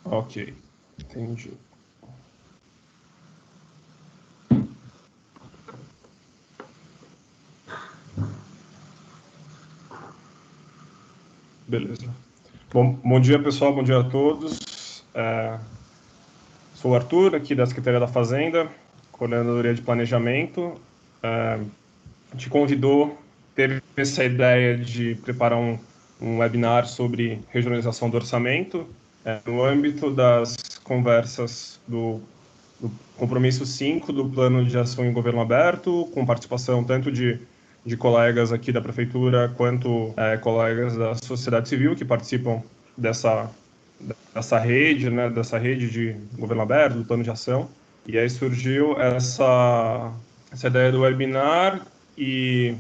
Ok, entendi. Beleza. Bom dia, pessoal, bom dia a todos. Sou o Arthur, aqui da Secretaria da Fazenda, Coordenadoria de Planejamento. A gente convidou, teve essa ideia de preparar um webinar sobre regionalização do orçamento, no âmbito das conversas do compromisso 5 do Plano de Ação em Governo Aberto, com participação tanto de colegas aqui da Prefeitura, quanto colegas da sociedade civil que participam dessa rede, né, dessa rede de governo aberto, do plano de ação. E aí surgiu essa ideia do webinar e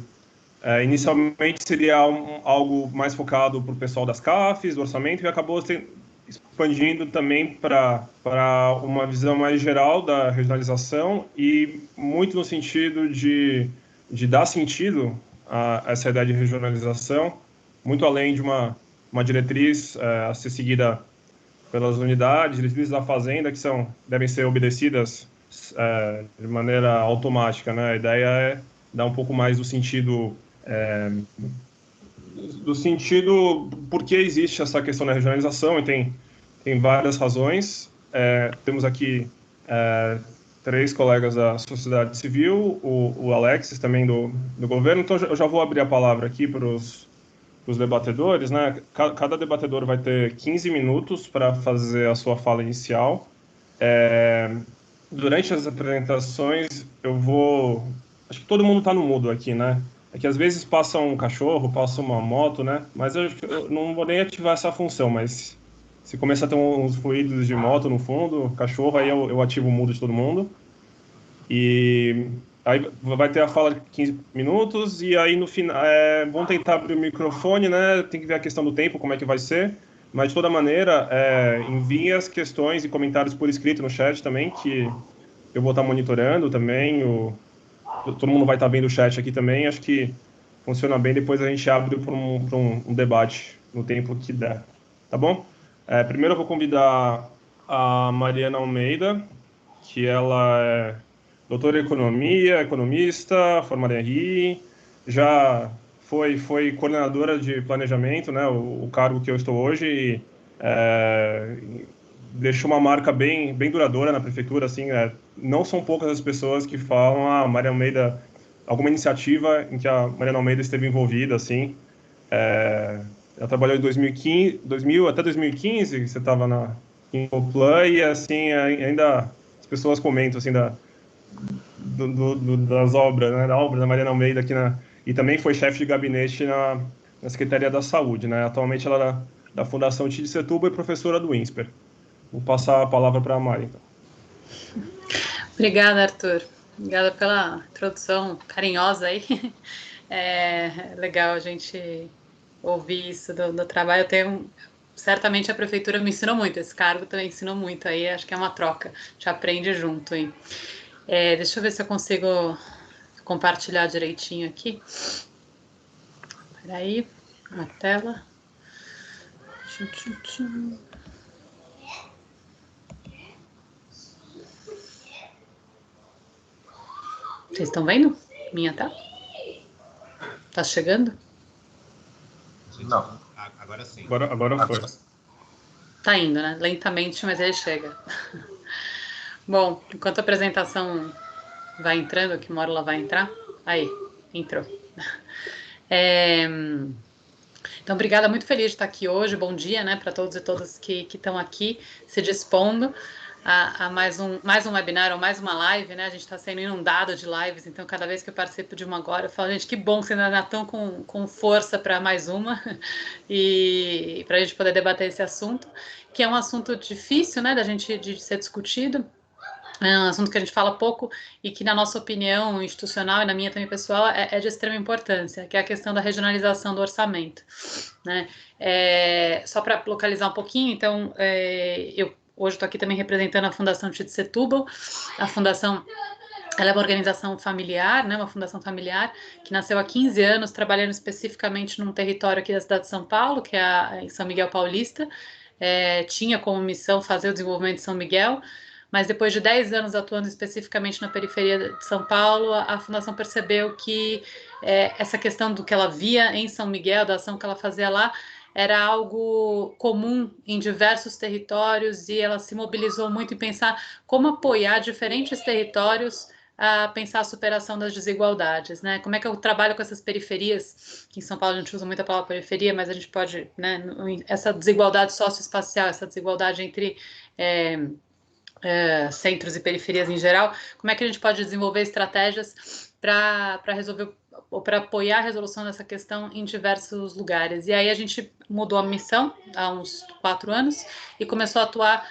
inicialmente seria algo mais focado para o pessoal das CAFs, do orçamento, e acabou expandindo também para uma visão mais geral da regionalização e muito no sentido de dar sentido a essa ideia de regionalização, muito além de uma diretriz a ser seguida pelas unidades, diretrizes da fazenda que devem ser obedecidas de maneira automática, né? A ideia é dar um pouco mais do sentido por que existe essa questão da regionalização, e tem várias razões. Temos aqui 3 colegas da sociedade civil, o Alexis também do governo, então eu já vou abrir a palavra aqui para os debatedores, né? Cada debatedor vai ter 15 minutos para fazer a sua fala inicial. Durante as apresentações, acho que todo mundo está no mudo aqui, né? É que às vezes passa um cachorro, passa uma moto, né? Mas eu não vou nem ativar essa função, mas se começar a ter uns ruídos de moto no fundo, cachorro, aí eu ativo o mudo de todo mundo. E aí vai ter a fala de 15 minutos, e aí no final vamos tentar abrir o microfone, né? Tem que ver a questão do tempo, como é que vai ser. Mas de toda maneira, envie as questões e comentários por escrito no chat também, que eu vou estar monitorando também. Todo mundo vai estar vendo o chat aqui também. Acho que funciona bem. Depois a gente abre para um debate no tempo que der. Tá bom? Primeiro eu vou convidar a Mariana Almeida, que ela é doutora em economia, economista, formada em RI, já foi coordenadora de planejamento, né, o cargo que eu estou hoje, e deixou uma marca bem duradoura na prefeitura, assim, não são poucas as pessoas que falam, Maria Almeida, alguma iniciativa em que a Mariana Almeida esteve envolvida, assim. Ela trabalhou em 2015, até 2015, você estava em Oplan, e assim, ainda as pessoas comentam, assim, das obras, né, da obra da Mariana Almeida aqui e também foi chefe de gabinete na Secretaria da Saúde, né? Atualmente ela é da Fundação Tid Setúbal e professora do INSPER. Vou passar a palavra para a Mari, então. Obrigada, Arthur. Obrigada pela introdução carinhosa aí. É legal a gente ouvir isso do trabalho. Certamente a prefeitura me ensinou muito, esse cargo também ensinou muito, aí acho que é uma troca, a gente aprende junto aí. Deixa eu ver se eu consigo compartilhar direitinho aqui. Peraí, a tela. Vocês estão vendo? Minha tela? Tá chegando? Não, agora sim. Agora foi. Tá indo, né? Lentamente, mas ele chega. Bom, enquanto a apresentação vai entrando, que uma hora ela vai entrar. Aí, entrou. Então, obrigada, muito feliz de estar aqui hoje. Bom dia, né, para todos e todas que estão aqui se dispondo a mais um webinar ou mais uma live, né? A gente está sendo inundado de lives, então cada vez que eu participo de uma agora, eu falo, gente, que bom que vocês ainda estão com força para mais uma e para a gente poder debater esse assunto, que é um assunto difícil, né, de ser discutido. É um assunto que a gente fala pouco e que, na nossa opinião institucional e na minha também pessoal, é de extrema importância, que é a questão da regionalização do orçamento, né? Só para localizar um pouquinho, então, eu hoje estou aqui também representando a Fundação Tid Setúbal. A Fundação, ela é uma organização familiar, né, uma fundação familiar, que nasceu há 15 anos, trabalhando especificamente num território aqui da cidade de São Paulo, que é em São Miguel Paulista, tinha como missão fazer o desenvolvimento de São Miguel, mas depois de 10 anos atuando especificamente na periferia de São Paulo, a Fundação percebeu que essa questão do que ela via em São Miguel, da ação que ela fazia lá, era algo comum em diversos territórios, e ela se mobilizou muito em pensar como apoiar diferentes territórios a pensar a superação das desigualdades, né? Como é que eu trabalho com essas periferias, que em São Paulo a gente usa muito a palavra periferia, mas a gente pode, né, essa desigualdade socioespacial, essa desigualdade entre centros e periferias em geral, como é que a gente pode desenvolver estratégias para resolver ou para apoiar a resolução dessa questão em diversos lugares. E aí a gente mudou a missão há uns 4 anos e começou a atuar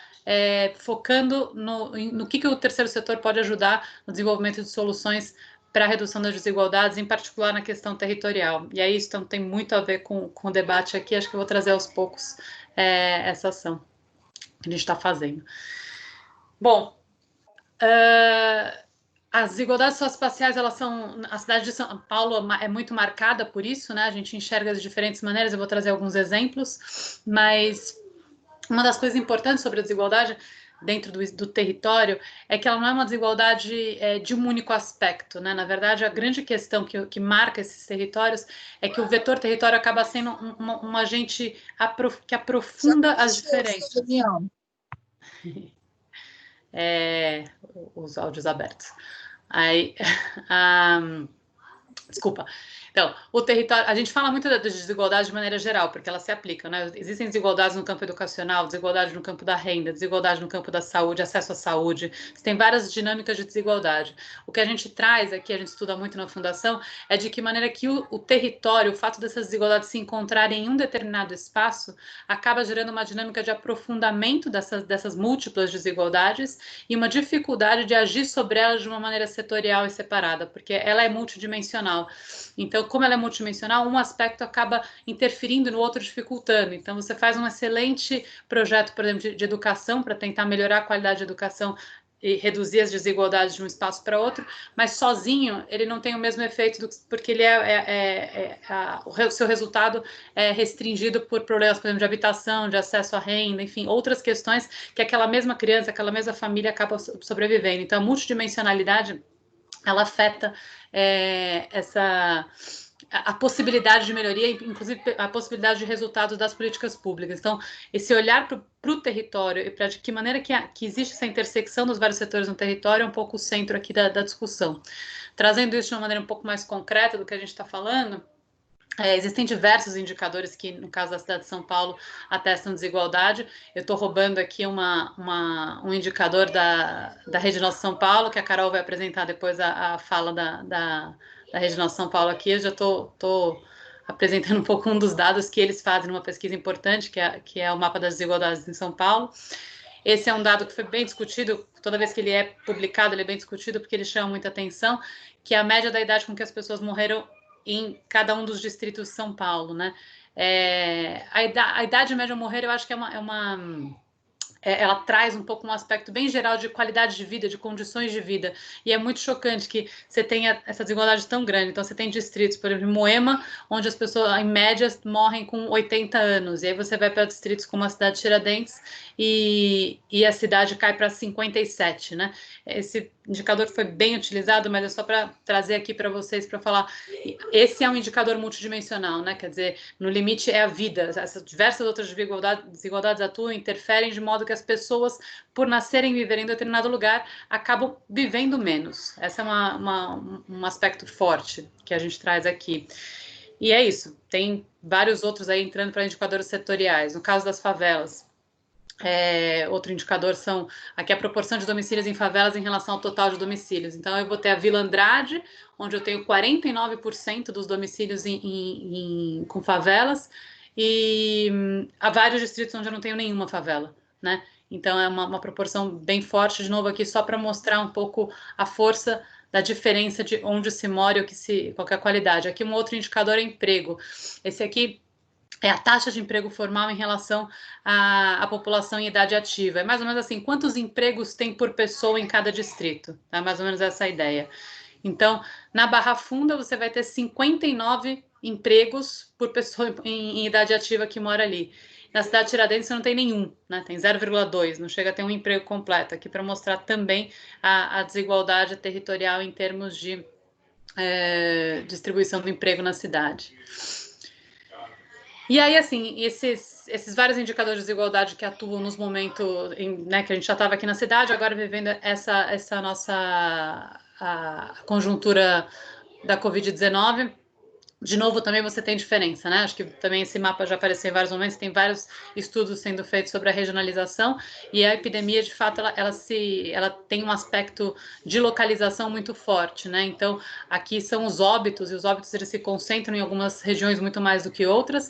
focando no que o terceiro setor pode ajudar no desenvolvimento de soluções para a redução das desigualdades, em particular na questão territorial. E aí isso então, tem muito a ver com o debate aqui, acho que eu vou trazer aos poucos essa ação que a gente está fazendo. Bom, as desigualdades socioespaciais, elas são... A cidade de São Paulo é muito marcada por isso, né? A gente enxerga de diferentes maneiras, eu vou trazer alguns exemplos, mas uma das coisas importantes sobre a desigualdade dentro do território é que ela não é uma desigualdade de um único aspecto, né? Na verdade, a grande questão que marca esses territórios é que o vetor território acaba sendo um agente que aprofunda as diferenças. Os áudios abertos. Aí, desculpa. Então, o território, a gente fala muito das desigualdades de maneira geral, porque elas se aplicam, né? Existem desigualdades no campo educacional, desigualdade no campo da renda, desigualdade no campo da saúde, acesso à saúde. Tem várias dinâmicas de desigualdade. O que a gente traz aqui, a gente estuda muito na Fundação, é de que maneira que o território, o fato dessas desigualdades se encontrarem em um determinado espaço, acaba gerando uma dinâmica de aprofundamento dessas múltiplas desigualdades e uma dificuldade de agir sobre elas de uma maneira setorial e separada, porque ela é multidimensional. Então, como ela é multidimensional, um aspecto acaba interferindo no outro, dificultando. Então, você faz um excelente projeto, por exemplo, de educação, para tentar melhorar a qualidade de educação e reduzir as desigualdades de um espaço para outro, mas sozinho ele não tem o mesmo efeito, porque ele o seu resultado é restringido por problemas, por exemplo, de habitação, de acesso à renda, enfim, outras questões que aquela mesma criança, aquela mesma família acaba sobrevivendo. Então, a multidimensionalidade, ela afeta a possibilidade de melhoria, inclusive a possibilidade de resultados das políticas públicas. Então, esse olhar para o território e para de que maneira que existe essa intersecção dos vários setores no território é um pouco o centro aqui da discussão. Trazendo isso de uma maneira um pouco mais concreta do que a gente está falando, existem diversos indicadores que, no caso da cidade de São Paulo, atestam desigualdade. Eu estou roubando aqui um indicador da Rede Nossa São Paulo, que a Carol vai apresentar depois a fala da Rede Nossa São Paulo aqui. Eu já estou apresentando um pouco um dos dados que eles fazem numa pesquisa importante, que é o mapa das desigualdades em São Paulo. Esse é um dado que foi bem discutido, toda vez que ele é publicado, ele é bem discutido, porque ele chama muita atenção, que é a média da idade com que as pessoas morreram em cada um dos distritos de São Paulo, né? A idade média a morrer, eu acho que ela traz um pouco um aspecto bem geral de qualidade de vida, de condições de vida, e é muito chocante que você tenha essa desigualdade tão grande. Então, você tem distritos, por exemplo, em Moema, onde as pessoas, em média, morrem com 80 anos, e aí você vai para distritos como a cidade de Tiradentes, e a cidade cai para 57, né? Esse indicador foi bem utilizado, mas é só para trazer aqui para vocês, para falar, esse é um indicador multidimensional, né? Quer dizer, no limite é a vida, essas diversas outras desigualdades atuam, interferem de modo que as pessoas, por nascerem e viverem em determinado lugar, acabam vivendo menos. Esse é um aspecto forte que a gente traz aqui. E é isso, tem vários outros aí entrando para indicadores setoriais. No caso das favelas, outro indicador são aqui a proporção de domicílios em favelas em relação ao total de domicílios. Então, eu vou ter a Vila Andrade, onde eu tenho 49% dos domicílios com favelas, e há vários distritos onde eu não tenho nenhuma favela, né? Então, é uma proporção bem forte, de novo aqui, só para mostrar um pouco a força da diferença de onde se mora e qual que é a qualidade. Aqui um outro indicador é emprego. Esse aqui é a taxa de emprego formal em relação à população em idade ativa. É mais ou menos assim, quantos empregos tem por pessoa em cada distrito? É mais ou menos essa a ideia. Então, na Barra Funda, você vai ter 59 empregos por pessoa em idade ativa que mora ali. Na cidade de Tiradentes você não tem nenhum, né? Tem 0,2, não chega a ter um emprego completo, aqui para mostrar também a desigualdade territorial em termos de distribuição do emprego na cidade. E aí, assim, esses vários indicadores de desigualdade que atuam nos momentos, né, que a gente já estava aqui na cidade, agora vivendo essa nossa a conjuntura da Covid-19, de novo, também você tem diferença, né? Acho que também esse mapa já apareceu em vários momentos, tem vários estudos sendo feitos sobre a regionalização, e a epidemia, de fato, ela tem um aspecto de localização muito forte, né? Então, aqui são os óbitos, e os óbitos eles se concentram em algumas regiões muito mais do que outras.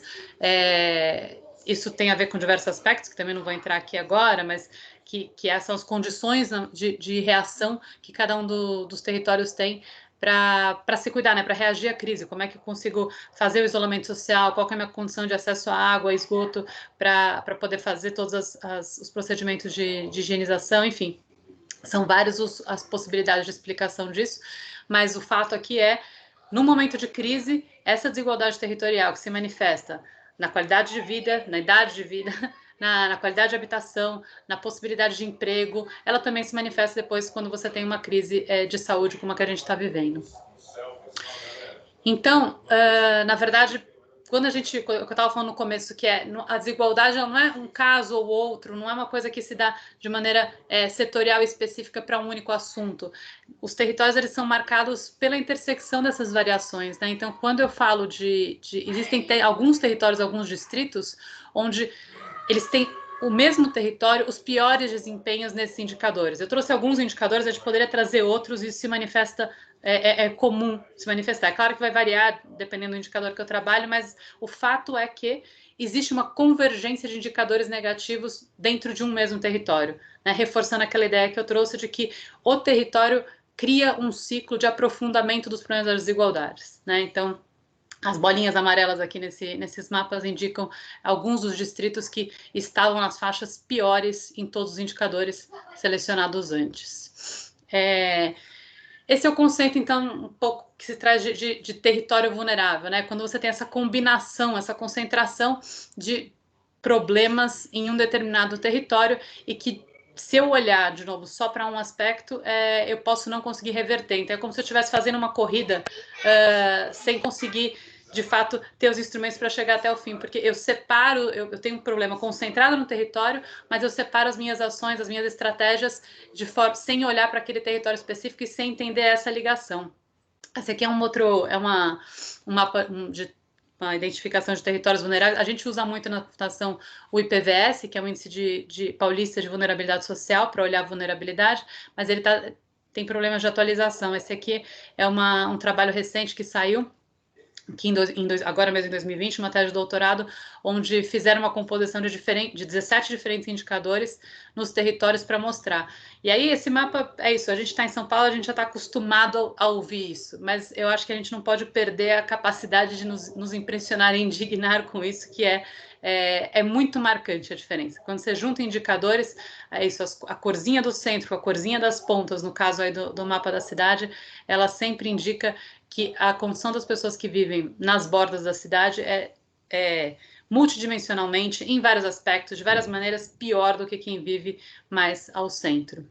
Isso tem a ver com diversos aspectos, que também não vou entrar aqui agora, mas que essas são as condições de reação que cada um dos territórios tem para se cuidar, né, para reagir à crise. Como é que eu consigo fazer o isolamento social, qual que é a minha condição de acesso à água, esgoto, para poder fazer todos os procedimentos de higienização, enfim. São várias as possibilidades de explicação disso, mas o fato aqui no momento de crise, essa desigualdade territorial que se manifesta na qualidade de vida, na idade de vida, na qualidade de habitação, na possibilidade de emprego, ela também se manifesta depois quando você tem uma crise de saúde como a que a gente está vivendo. Então, na verdade, quando eu estava falando no começo, que a desigualdade não é um caso ou outro, não é uma coisa que se dá de maneira setorial e específica para um único assunto. Os territórios eles são marcados pela intersecção dessas variações, né? Então, quando eu falo existem alguns territórios, alguns distritos, onde eles têm o mesmo território, os piores desempenhos nesses indicadores. Eu trouxe alguns indicadores, a gente poderia trazer outros, e isso se manifesta, é comum se manifestar. É claro que vai variar dependendo do indicador que eu trabalho, mas o fato é que existe uma convergência de indicadores negativos dentro de um mesmo território, né? Reforçando aquela ideia que eu trouxe de que o território cria um ciclo de aprofundamento dos problemas das desigualdades, né? Então, as bolinhas amarelas aqui nesses mapas indicam alguns dos distritos que estavam nas faixas piores em todos os indicadores selecionados antes. Esse é o conceito, então, um pouco que se traz de território vulnerável, né? Quando você tem essa combinação, essa concentração de problemas em um determinado território e que, se eu olhar, de novo, só para um aspecto, eu posso não conseguir reverter. Então, é como se eu estivesse fazendo uma corrida sem conseguir, de fato, ter os instrumentos para chegar até o fim, porque eu tenho um problema concentrado no território, mas eu separo as minhas ações, as minhas estratégias sem olhar para aquele território específico e sem entender essa ligação. Esse aqui é um mapa de uma identificação de territórios vulneráveis. A gente usa muito na Fundação o IPVS, que é o Índice de Paulista de Vulnerabilidade Social, para olhar a vulnerabilidade, mas ele tem problemas de atualização. Esse aqui é um trabalho recente que saiu, que agora mesmo em 2020, uma tese de doutorado, onde fizeram uma composição de 17 diferentes indicadores nos territórios para mostrar. E aí esse mapa é isso, a gente está em São Paulo, a gente já está acostumado a ouvir isso, mas eu acho que a gente não pode perder a capacidade de nos impressionar e indignar com isso, que é muito marcante a diferença. Quando você junta indicadores, é isso, a corzinha do centro com a corzinha das pontas, no caso aí do mapa da cidade, ela sempre indica que a condição das pessoas que vivem nas bordas da cidade é multidimensionalmente, em vários aspectos, de várias maneiras, pior do que quem vive mais ao centro.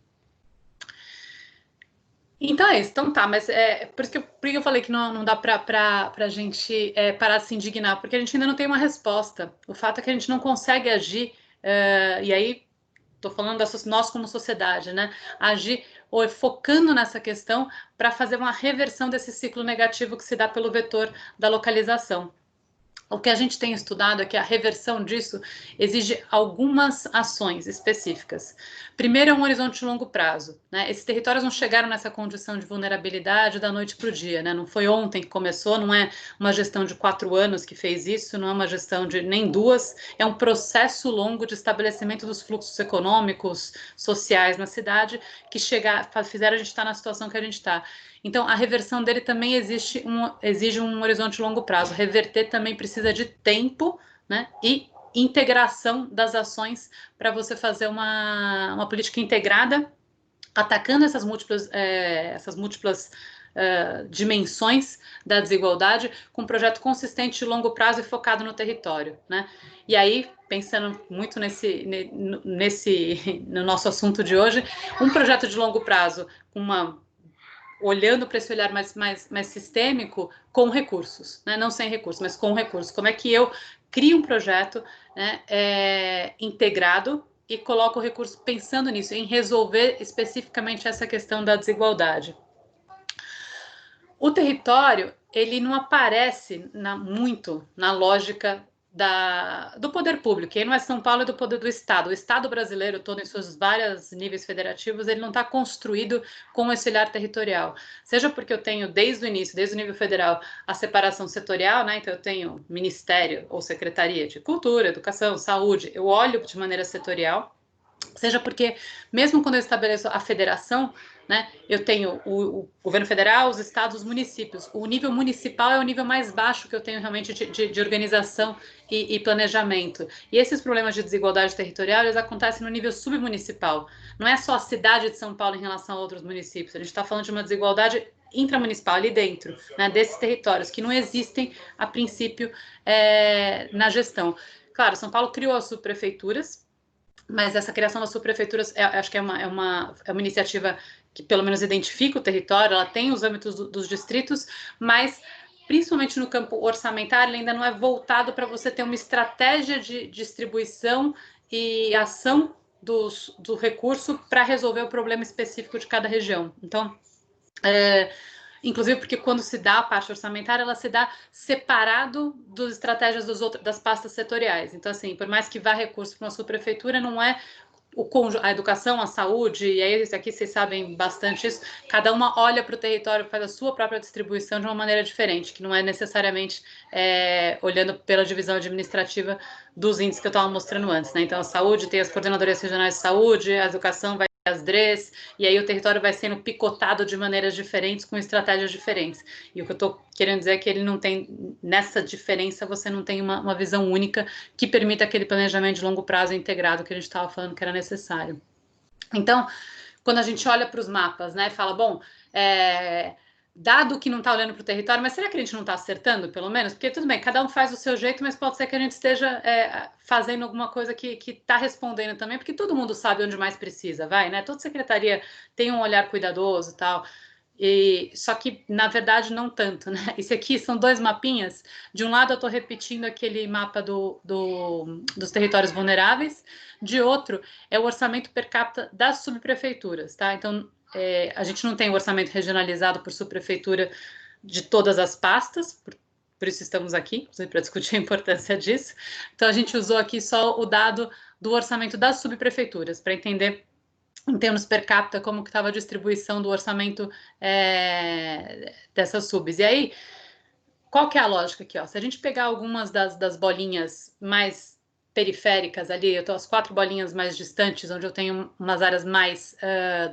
Então é isso, então tá, mas por isso que eu falei que não dá para a gente parar de se indignar, porque a gente ainda não tem uma resposta. O fato é que a gente não consegue agir, e aí estou falando nós como sociedade, né? Agir focando nessa questão para fazer uma reversão desse ciclo negativo que se dá pelo vetor da localização. O que a gente tem estudado é que a reversão disso exige algumas ações específicas. Primeiro é um horizonte de longo prazo, né? Esses territórios não chegaram nessa condição de vulnerabilidade da noite para o dia, né? Não foi ontem que começou, não é uma gestão de 4 anos que fez isso, não é uma gestão de nem 2, é um processo longo de estabelecimento dos fluxos econômicos, sociais na cidade, que fizeram a gente estar na situação que a gente está. Então, a reversão dele também exige um horizonte de longo prazo. Reverter também precisa de tempo, né, e integração das ações para você fazer uma política integrada, atacando essas múltiplas dimensões da desigualdade, com um projeto consistente de longo prazo e focado no território, né? E aí, pensando muito no nosso assunto de hoje, um projeto de longo prazo, olhando para esse olhar mais sistêmico, com recursos, né? Não sem recursos, mas com recursos. Como é que eu crio um projeto, né, integrado e coloco o recurso pensando nisso, em resolver especificamente essa questão da desigualdade. O território, ele não aparece muito na lógica do poder público. Quem não é São Paulo é do poder do Estado. O Estado brasileiro, todo em seus vários níveis federativos, ele não está construído com esse olhar territorial. Seja porque eu tenho, desde o início, desde o nível federal, a separação setorial, né? Então eu tenho ministério ou secretaria de cultura, educação, saúde, eu olho de maneira setorial. Seja porque, mesmo quando eu estabeleço a federação, né, eu tenho o governo federal, os estados, os municípios. O nível municipal é o nível mais baixo que eu tenho realmente de organização e planejamento. E esses problemas de desigualdade territorial, eles acontecem no nível submunicipal. Não é só a cidade de São Paulo em relação a outros municípios. A gente está falando de uma desigualdade intramunicipal ali dentro, né, desses territórios, que não existem, a princípio, na gestão. Claro, São Paulo criou as subprefeituras, mas essa criação das subprefeituras, acho que é uma iniciativa que pelo menos identifica o território, ela tem os âmbitos dos distritos, mas principalmente no campo orçamentário, ele ainda não é voltado para você ter uma estratégia de distribuição e ação do recurso para resolver o problema específico de cada região. Então, inclusive porque quando se dá a parte orçamentária, ela se dá separado das estratégias das pastas setoriais. Então, assim, por mais que vá recurso para uma subprefeitura, não é a educação, a saúde, e aí aqui vocês sabem bastante isso, cada uma olha para o território, faz a sua própria distribuição de uma maneira diferente, que não é necessariamente olhando pela divisão administrativa dos índices que eu estava mostrando antes, né? Então, a saúde tem as coordenadorias regionais de saúde, a educação vai as DREs, e aí o território vai sendo picotado de maneiras diferentes, com estratégias diferentes. E o que eu estou querendo dizer é que ele não tem, nessa diferença, você não tem uma visão única que permita aquele planejamento de longo prazo integrado que a gente estava falando que era necessário. Então, quando a gente olha para os mapas, né, fala, bom, dado que não está olhando para o território, mas será que a gente não está acertando, pelo menos? Porque tudo bem, cada um faz o seu jeito, mas pode ser que a gente esteja fazendo alguma coisa que está respondendo também, porque todo mundo sabe onde mais precisa, né? Toda secretaria tem um olhar cuidadoso e tal, só que, na verdade, não tanto, né? Esse aqui são dois mapinhas. De um lado, eu estou repetindo aquele mapa dos territórios vulneráveis, de outro, é o orçamento per capita das subprefeituras, tá? Então, a gente não tem o orçamento regionalizado por subprefeitura de todas as pastas, por isso estamos aqui, para discutir a importância disso. Então, a gente usou aqui só o dado do orçamento das subprefeituras, para entender, em termos per capita, como que estava a distribuição do orçamento dessas subs. E aí, qual que é a lógica aqui? Ó? Se a gente pegar algumas das bolinhas mais periféricas ali, eu tô as 4 bolinhas mais distantes, onde eu tenho umas áreas mais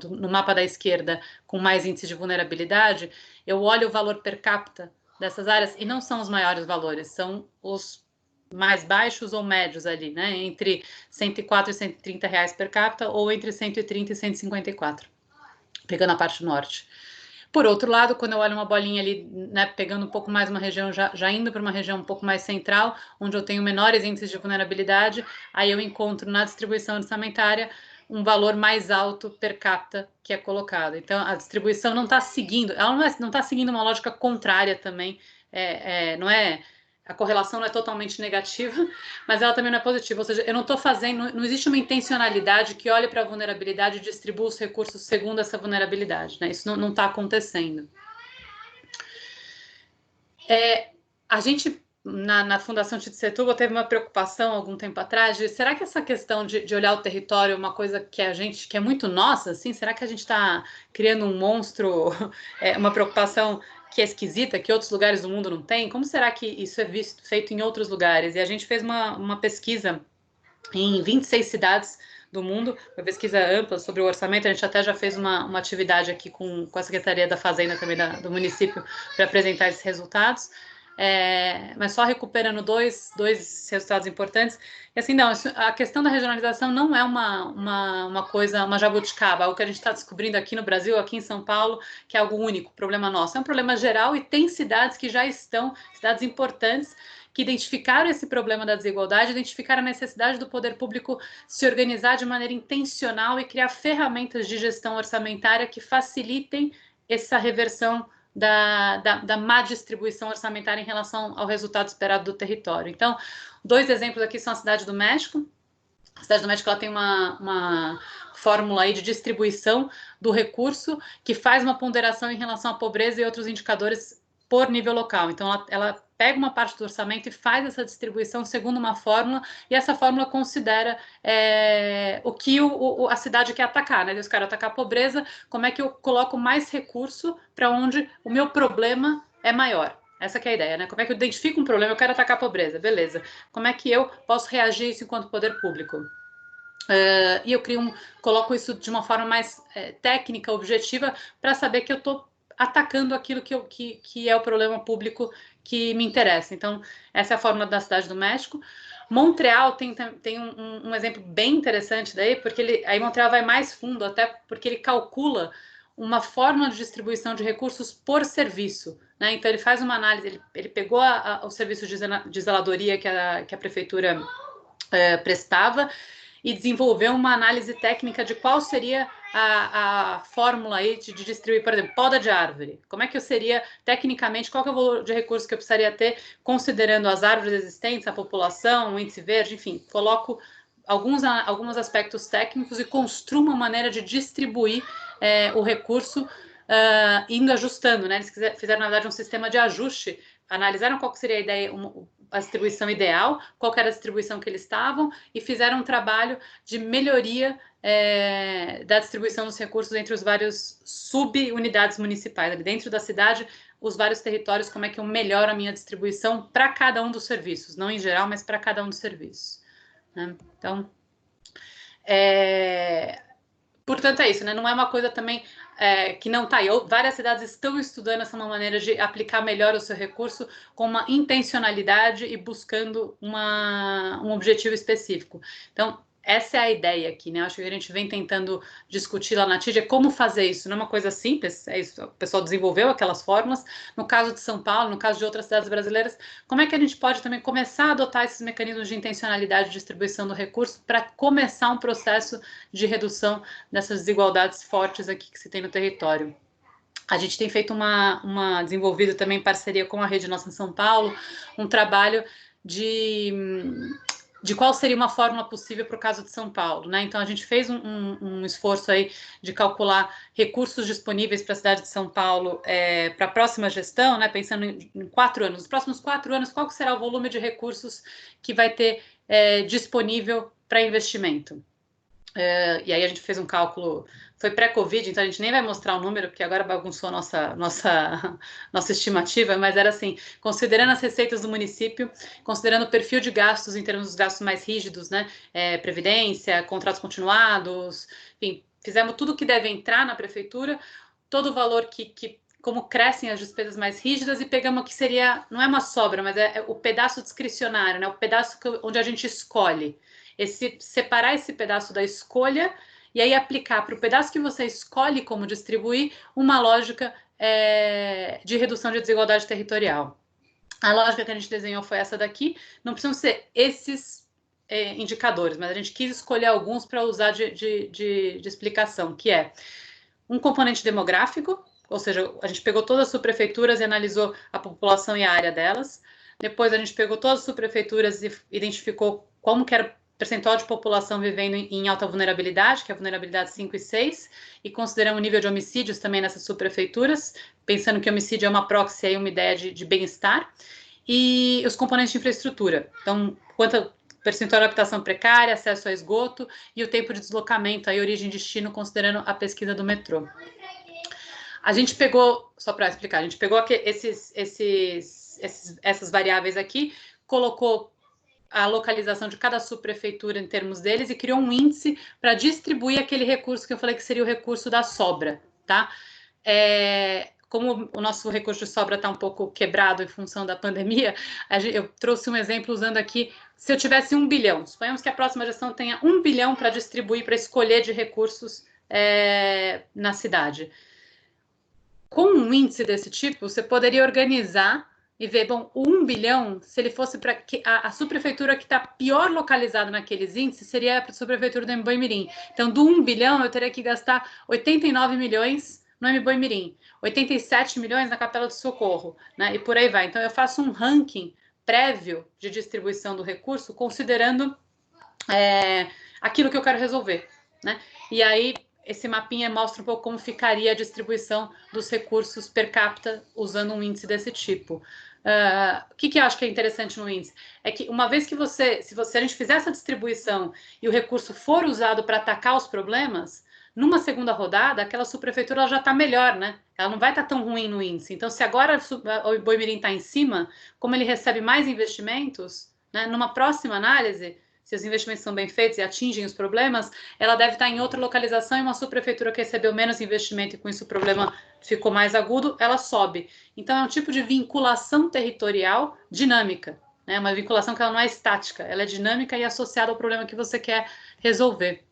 no mapa da esquerda com mais índice de vulnerabilidade, eu olho o valor per capita dessas áreas e não são os maiores valores, são os mais baixos ou médios ali, né? Entre 104 e 130 reais per capita ou entre 130 e 154, pegando a parte norte. Por outro lado, quando eu olho uma bolinha ali, né, pegando um pouco mais uma região, já indo para uma região um pouco mais central, onde eu tenho menores índices de vulnerabilidade, aí eu encontro na distribuição orçamentária um valor mais alto per capita que é colocado. Então, a distribuição não está seguindo, ela não está seguindo uma lógica contrária também, não é... A correlação não é totalmente negativa, mas ela também não é positiva. Ou seja, eu não estou fazendo, não existe uma intencionalidade que olhe para a vulnerabilidade e distribua os recursos segundo essa vulnerabilidade, né? Isso não está acontecendo. A gente, na Fundação Tite Setúbal, teve uma preocupação algum tempo atrás de, será que essa questão de olhar o território é uma coisa que que é muito nossa, assim? Será que a gente está criando um monstro, uma preocupação que é esquisita, que outros lugares do mundo não têm? Como será que isso é feito em outros lugares? E a gente fez uma pesquisa em 26 cidades do mundo, uma pesquisa ampla sobre o orçamento. A gente até já fez uma atividade aqui com a Secretaria da Fazenda também do município para apresentar esses resultados. mas só recuperando dois resultados importantes. E assim, não, a questão da regionalização não é uma coisa, uma jabuticaba, o que a gente está descobrindo aqui no Brasil, aqui em São Paulo, que é algo único, problema nosso. É um problema geral e tem cidades que já estão, cidades importantes, que identificaram esse problema da desigualdade, identificaram a necessidade do poder público se organizar de maneira intencional e criar ferramentas de gestão orçamentária que facilitem essa reversão da má distribuição orçamentária em relação ao resultado esperado do território. Então, dois exemplos aqui são a Cidade do México. A Cidade do México ela tem uma fórmula aí de distribuição do recurso que faz uma ponderação em relação à pobreza e outros indicadores por nível local. Então, ela pega uma parte do orçamento e faz essa distribuição segundo uma fórmula, e essa fórmula considera o que a cidade quer atacar, né? Eu quero atacar a pobreza, como é que eu coloco mais recurso para onde o meu problema é maior? Essa que é a ideia, né? Como é que eu identifico um problema, eu quero atacar a pobreza, beleza. Como é que eu posso reagir a isso enquanto poder público? E eu coloco isso de uma forma mais técnica, objetiva, para saber que eu estou atacando aquilo que é o problema público que me interessa. Então, essa é a fórmula da Cidade do México. Montreal tem um exemplo bem interessante daí, porque aí Montreal vai mais fundo, até porque ele calcula uma fórmula de distribuição de recursos por serviço, né? Então, ele faz uma análise, ele pegou o serviço de zeladoria que a prefeitura prestava, e desenvolveu uma análise técnica de qual seria a fórmula aí de distribuir, por exemplo, poda de árvore. Como é que eu seria, tecnicamente, qual que é o valor de recurso que eu precisaria ter, considerando as árvores existentes, a população, o índice verde, enfim, coloco alguns aspectos técnicos e construo uma maneira de distribuir o recurso, indo ajustando, né? Eles fizeram, na verdade, um sistema de ajuste, analisaram qual que seria a ideia, a distribuição ideal, qual era a distribuição que eles estavam, e fizeram um trabalho de melhoria da distribuição dos recursos entre os vários subunidades municipais, ali dentro da cidade, os vários territórios, como é que eu melhoro a minha distribuição para cada um dos serviços, não em geral, mas para cada um dos serviços, né? Então, portanto, é isso, né? Não é uma coisa também que não está aí. Várias cidades estão estudando essa maneira de aplicar melhor o seu recurso com uma intencionalidade e buscando um objetivo específico. Então, essa é a ideia aqui, né? Acho que a gente vem tentando discutir lá na TID é como fazer isso. Não é uma coisa simples, é isso. O pessoal desenvolveu aquelas fórmulas. No caso de São Paulo, no caso de outras cidades brasileiras, como é que a gente pode também começar a adotar esses mecanismos de intencionalidade de distribuição do recurso para começar um processo de redução dessas desigualdades fortes aqui que se tem no território? A gente tem feito desenvolvido também em parceria com a Rede Nossa em São Paulo, um trabalho de qual seria uma fórmula possível para o caso de São Paulo, né? Então, a gente fez um esforço aí de calcular recursos disponíveis para a cidade de São Paulo para a próxima gestão, né? Pensando em 4 anos. Nos próximos 4 anos, qual será o volume de recursos que vai ter disponível para investimento? E aí a gente fez um cálculo, foi pré-Covid, então a gente nem vai mostrar o número, porque agora bagunçou a nossa estimativa, mas era assim, considerando as receitas do município, considerando o perfil de gastos em termos dos gastos mais rígidos, né, previdência, contratos continuados, enfim, fizemos tudo o que deve entrar na prefeitura, todo o valor como crescem as despesas mais rígidas, e pegamos o que seria, não é uma sobra, mas é o pedaço discricionário, né, o pedaço onde a gente escolhe. Separar esse pedaço da escolha e aí aplicar para o pedaço que você escolhe como distribuir uma lógica de redução de desigualdade territorial. A lógica que a gente desenhou foi essa daqui. Não precisam ser esses indicadores, mas a gente quis escolher alguns para usar de explicação, que é um componente demográfico, ou seja, a gente pegou todas as subprefeituras e analisou a população e a área delas. Depois a gente pegou todas as subprefeituras e identificou como que era percentual de população vivendo em alta vulnerabilidade, que é a vulnerabilidade 5 e 6, e consideramos o nível de homicídios também nessas subprefeituras, pensando que homicídio é uma proxy, aí, uma ideia de bem-estar, e os componentes de infraestrutura. Então, quanto percentual de habitação precária, acesso a esgoto e o tempo de deslocamento, aí, origem e destino, considerando a pesquisa do metrô. A gente pegou, só para explicar, a gente pegou essas variáveis aqui, colocou a localização de cada subprefeitura em termos deles e criou um índice para distribuir aquele recurso que eu falei que seria o recurso da sobra, tá? como o nosso recurso de sobra está um pouco quebrado em função da pandemia, eu trouxe um exemplo usando aqui, se eu tivesse 1 bilhão, suponhamos que a próxima gestão tenha 1 bilhão para distribuir, para escolher de recursos na cidade. Com um índice desse tipo, você poderia organizar e ver, bom, o 1 bilhão, se ele fosse para a subprefeitura que está pior localizada naqueles índices, seria a subprefeitura do Mboimirim. Então, do 1 bilhão, eu teria que gastar 89 milhões no Mboimirim, 87 milhões na Capela do Socorro, né? E por aí vai. Então, eu faço um ranking prévio de distribuição do recurso, considerando aquilo que eu quero resolver, né? E aí, esse mapinha mostra um pouco como ficaria a distribuição dos recursos per capita usando um índice desse tipo. O que eu acho que é interessante no índice? É que uma vez que se a gente fizer essa distribuição e o recurso for usado para atacar os problemas, numa segunda rodada, aquela subprefeitura já está melhor, né? Ela não vai estar tão ruim no índice. Então, se agora o Mboimirim está em cima, como ele recebe mais investimentos, né, numa próxima análise, se os investimentos são bem feitos e atingem os problemas, ela deve estar em outra localização e uma subprefeitura que recebeu menos investimento e com isso o problema ficou mais agudo, ela sobe. Então é um tipo de vinculação territorial dinâmica, né? Uma vinculação que ela não é estática, ela é dinâmica e associada ao problema que você quer resolver.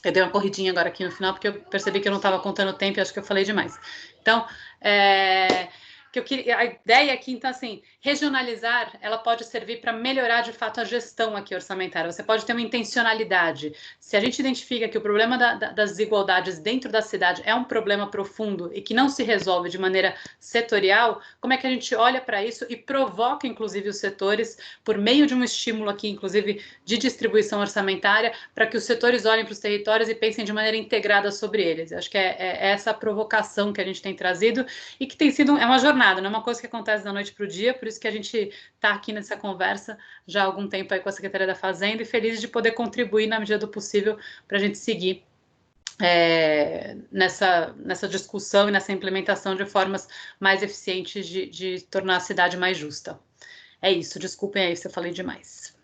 Eu dei uma corridinha agora aqui no final, porque eu percebi que eu não estava contando o tempo e acho que eu falei demais. Então, a ideia aqui, então, assim, regionalizar, ela pode servir para melhorar, de fato, a gestão aqui orçamentária. Você pode ter uma intencionalidade. Se a gente identifica que o problema das desigualdades dentro da cidade é um problema profundo e que não se resolve de maneira setorial, como é que a gente olha para isso e provoca, inclusive, os setores, por meio de um estímulo aqui, inclusive, de distribuição orçamentária, para que os setores olhem para os territórios e pensem de maneira integrada sobre eles. Eu acho que é essa provocação que a gente tem trazido e que tem sido uma jornada, não é uma coisa que acontece da noite para o dia, por isso que a gente está aqui nessa conversa já há algum tempo aí com a Secretaria da Fazenda e feliz de poder contribuir na medida do possível para a gente seguir nessa discussão e nessa implementação de formas mais eficientes de tornar a cidade mais justa. É isso, desculpem aí se eu falei demais.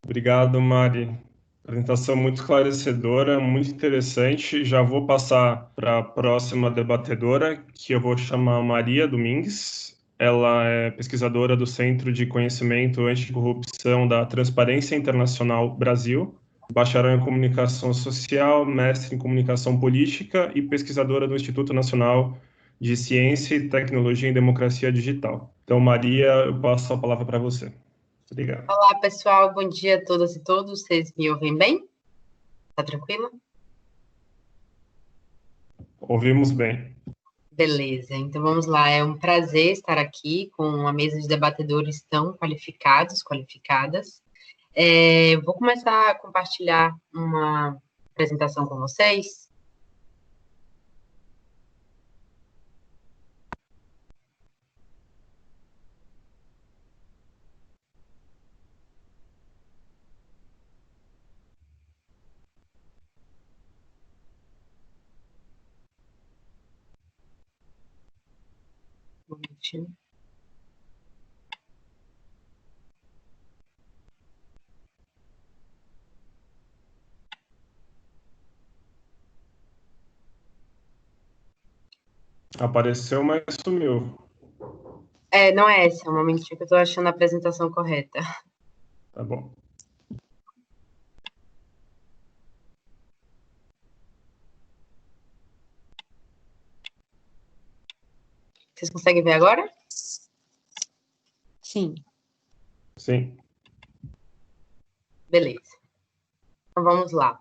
Obrigado, Mari. Apresentação muito esclarecedora, muito interessante. Já vou passar para a próxima debatedora, que eu vou chamar Maria Domingues. Ela é pesquisadora do Centro de Conhecimento Anticorrupção da Transparência Internacional Brasil, bacharel em Comunicação Social, mestre em Comunicação Política e pesquisadora do Instituto Nacional de Ciência e Tecnologia em Democracia Digital. Então, Maria, eu passo a palavra para você. Obrigado. Olá, pessoal. Bom dia a todas e todos. Vocês me ouvem bem? Tá tranquilo? Ouvimos bem. Beleza. Então, vamos lá. É um prazer estar aqui com uma mesa de debatedores tão qualificados, qualificadas. Vou começar a compartilhar uma apresentação com vocês. Um minutinho. Apareceu, mas sumiu. Não é essa, é um momentinho que eu estou achando a apresentação correta. Tá bom. Vocês conseguem ver agora? Sim. Sim. Beleza. Então, vamos lá.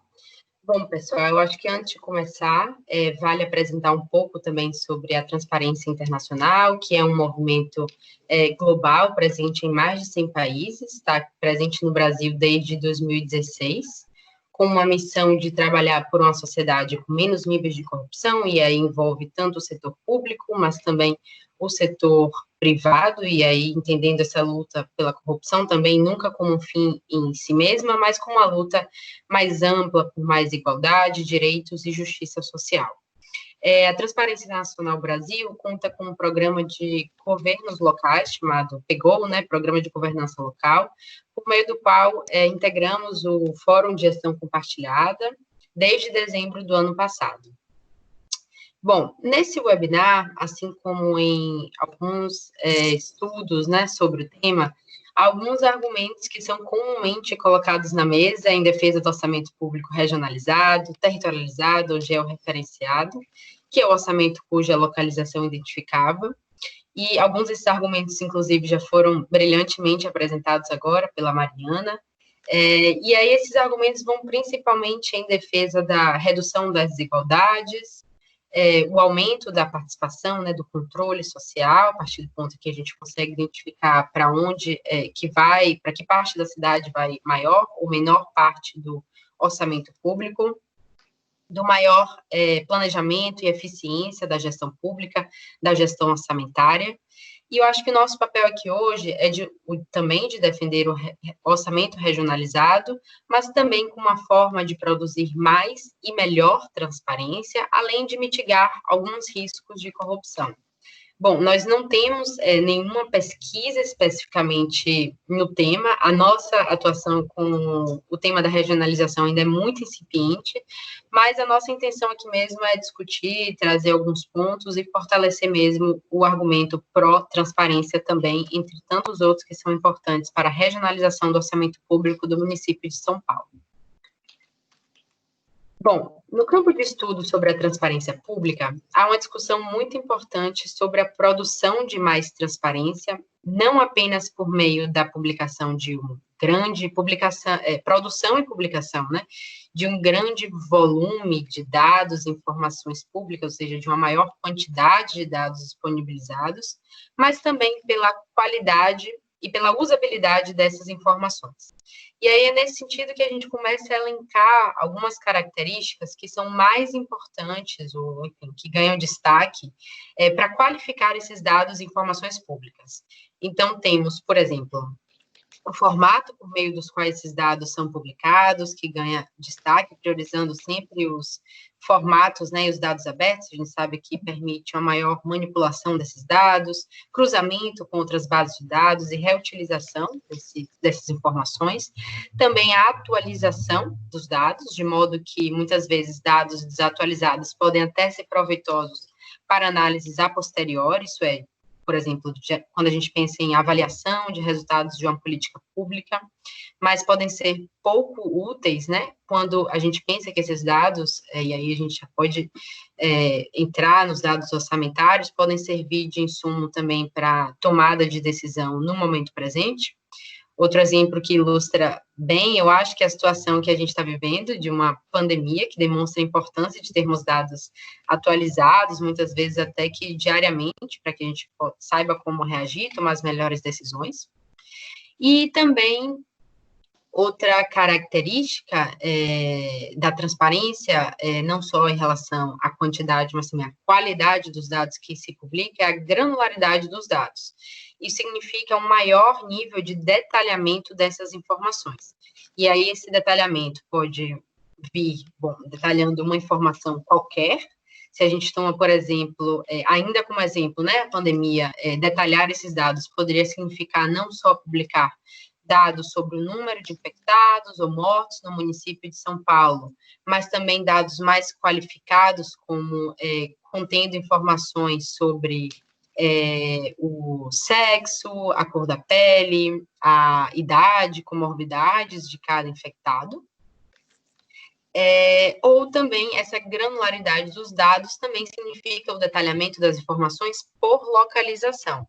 Bom, pessoal, eu acho que antes de começar, vale apresentar um pouco também sobre a Transparência Internacional, que é um movimento global, presente em mais de 100 países, está presente no Brasil desde 2016, com uma missão de trabalhar por uma sociedade com menos níveis de corrupção, e aí envolve tanto o setor público, mas também o setor privado, e aí entendendo essa luta pela corrupção também nunca como um fim em si mesma, mas como uma luta mais ampla por mais igualdade, direitos e justiça social. A Transparência Internacional Brasil conta com um programa de governos locais, chamado PGO, né, Programa de Governança Local, por meio do qual integramos o Fórum de Gestão Compartilhada desde dezembro do ano passado. Bom, nesse webinar, assim como em alguns estudos, né, sobre o tema, alguns argumentos que são comumente colocados na mesa em defesa do orçamento público regionalizado, territorializado ou georreferenciado, que é o orçamento cuja localização identificável, e alguns desses argumentos, inclusive, já foram brilhantemente apresentados agora pela Mariana, e aí esses argumentos vão principalmente em defesa da redução das desigualdades, o aumento da participação, né, do controle social, a partir do ponto que a gente consegue identificar para onde que vai, para que parte da cidade vai maior ou menor parte do orçamento público, do maior planejamento e eficiência da gestão pública, da gestão orçamentária. E eu acho que o nosso papel aqui hoje é também de defender o orçamento regionalizado, mas também com uma forma de produzir mais e melhor transparência, além de mitigar alguns riscos de corrupção. Bom, nós não temos nenhuma pesquisa especificamente no tema, a nossa atuação com o tema da regionalização ainda é muito incipiente, mas a nossa intenção aqui mesmo é discutir, trazer alguns pontos e fortalecer mesmo o argumento pró-transparência também, entre tantos outros que são importantes para a regionalização do orçamento público do município de São Paulo. Bom, no campo de estudo sobre a transparência pública, há uma discussão muito importante sobre a produção de mais transparência, não apenas por meio da publicação de uma grande produção e publicação, né, de um grande volume de dados e informações públicas, ou seja, de uma maior quantidade de dados disponibilizados, mas também pela qualidade e pela usabilidade dessas informações. E aí é nesse sentido que a gente começa a elencar algumas características que são mais importantes, ou enfim, que ganham destaque, para qualificar esses dados e informações públicas. Então, temos, por exemplo, o formato por meio dos quais esses dados são publicados, que ganha destaque, priorizando sempre os formatos, né, e os dados abertos, a gente sabe que permite uma maior manipulação desses dados, cruzamento com outras bases de dados e reutilização dessas informações, também a atualização dos dados, de modo que, muitas vezes, dados desatualizados podem até ser proveitosos para análises a posteriori, isso é, por exemplo, quando a gente pensa em avaliação de resultados de uma política pública, mas podem ser pouco úteis, né, quando a gente pensa que esses dados, e aí a gente já pode entrar nos dados orçamentários, podem servir de insumo também para tomada de decisão no momento presente. Outro exemplo que ilustra bem, eu acho que é a situação que a gente está vivendo, de uma pandemia, que demonstra a importância de termos dados atualizados, muitas vezes até que diariamente, para que a gente saiba como reagir, tomar as melhores decisões. E também, outra característica da transparência, não só em relação à quantidade, mas também à qualidade dos dados que se publica, é a granularidade dos dados. Isso significa um maior nível de detalhamento dessas informações. E aí, esse detalhamento pode vir, detalhando uma informação qualquer. Se a gente toma, por exemplo, ainda como exemplo, né, a pandemia, detalhar esses dados poderia significar não só publicar dados sobre o número de infectados ou mortos no município de São Paulo, mas também dados mais qualificados, como contendo informações sobre o sexo, a cor da pele, a idade, comorbidades de cada infectado. Ou também essa granularidade dos dados também significa o detalhamento das informações por localização.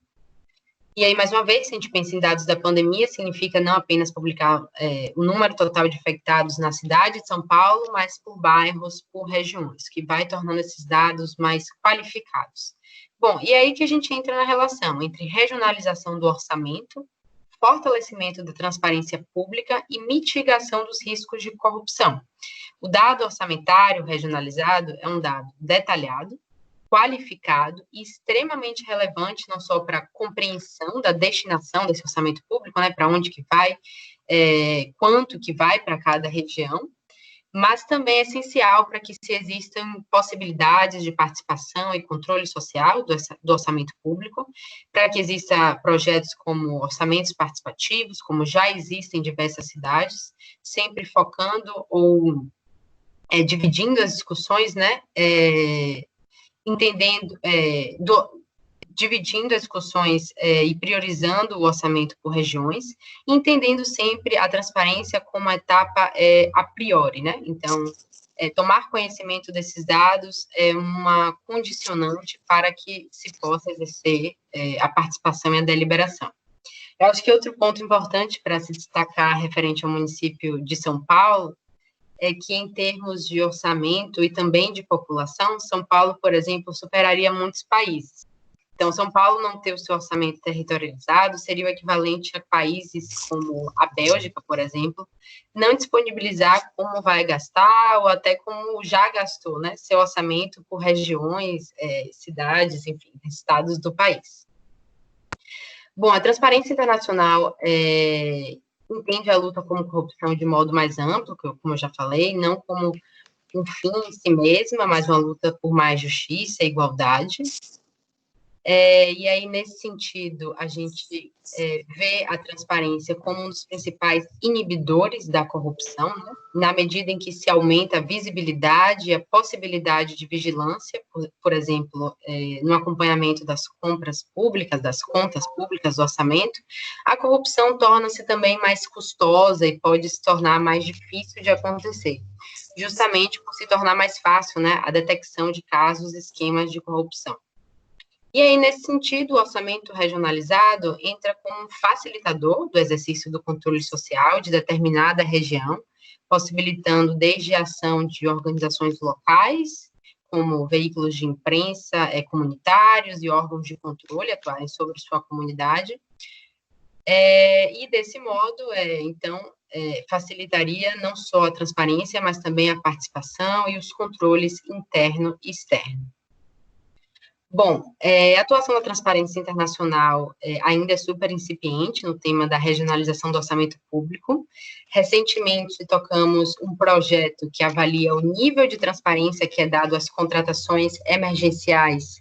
E aí, mais uma vez, se a gente pensa em dados da pandemia, significa não apenas publicar o número total de infectados na cidade de São Paulo, mas por bairros, por regiões, que vai tornando esses dados mais qualificados. Bom, e aí que a gente entra na relação entre regionalização do orçamento, fortalecimento da transparência pública e mitigação dos riscos de corrupção. O dado orçamentário regionalizado é um dado detalhado, qualificado e extremamente relevante, não só para a compreensão da destinação desse orçamento público, né, para onde que vai, quanto que vai para cada região, mas também é essencial para que se existam possibilidades de participação e controle social do orçamento público, para que existam projetos como orçamentos participativos, como já existem em diversas cidades, sempre focando ou dividindo as discussões, né, entendendo, dividindo as discussões e priorizando o orçamento por regiões, entendendo sempre a transparência como uma etapa a priori, né? Então, tomar conhecimento desses dados é uma condicionante para que se possa exercer a participação e a deliberação. Eu acho que outro ponto importante para se destacar referente ao município de São Paulo é que, em termos de orçamento e também de população, São Paulo, por exemplo, superaria muitos países. Então, São Paulo não ter o seu orçamento territorializado seria o equivalente a países como a Bélgica, por exemplo, não disponibilizar como vai gastar ou até como já gastou, né, seu orçamento por regiões, cidades, enfim, estados do país. Bom, a Transparência Internacional entende a luta como corrupção de modo mais amplo, como eu já falei, não como um fim em si mesma, mas uma luta por mais justiça e igualdade. E aí, nesse sentido, a gente vê a transparência como um dos principais inibidores da corrupção, né? Na medida em que se aumenta a visibilidade e a possibilidade de vigilância, por exemplo, no acompanhamento das compras públicas, das contas públicas, do orçamento, a corrupção torna-se também mais custosa e pode se tornar mais difícil de acontecer, justamente por se tornar mais fácil, né, a detecção de casos e esquemas de corrupção. E aí, nesse sentido, o orçamento regionalizado entra como um facilitador do exercício do controle social de determinada região, possibilitando desde a ação de organizações locais, como veículos de imprensa comunitários e órgãos de controle atuarem sobre sua comunidade. E, desse modo, então, facilitaria não só a transparência, mas também a participação e os controles interno e externo. Bom, a atuação da transparência internacional ainda é super incipiente no tema da regionalização do orçamento público. Recentemente, tocamos um projeto que avalia o nível de transparência que é dado às contratações emergenciais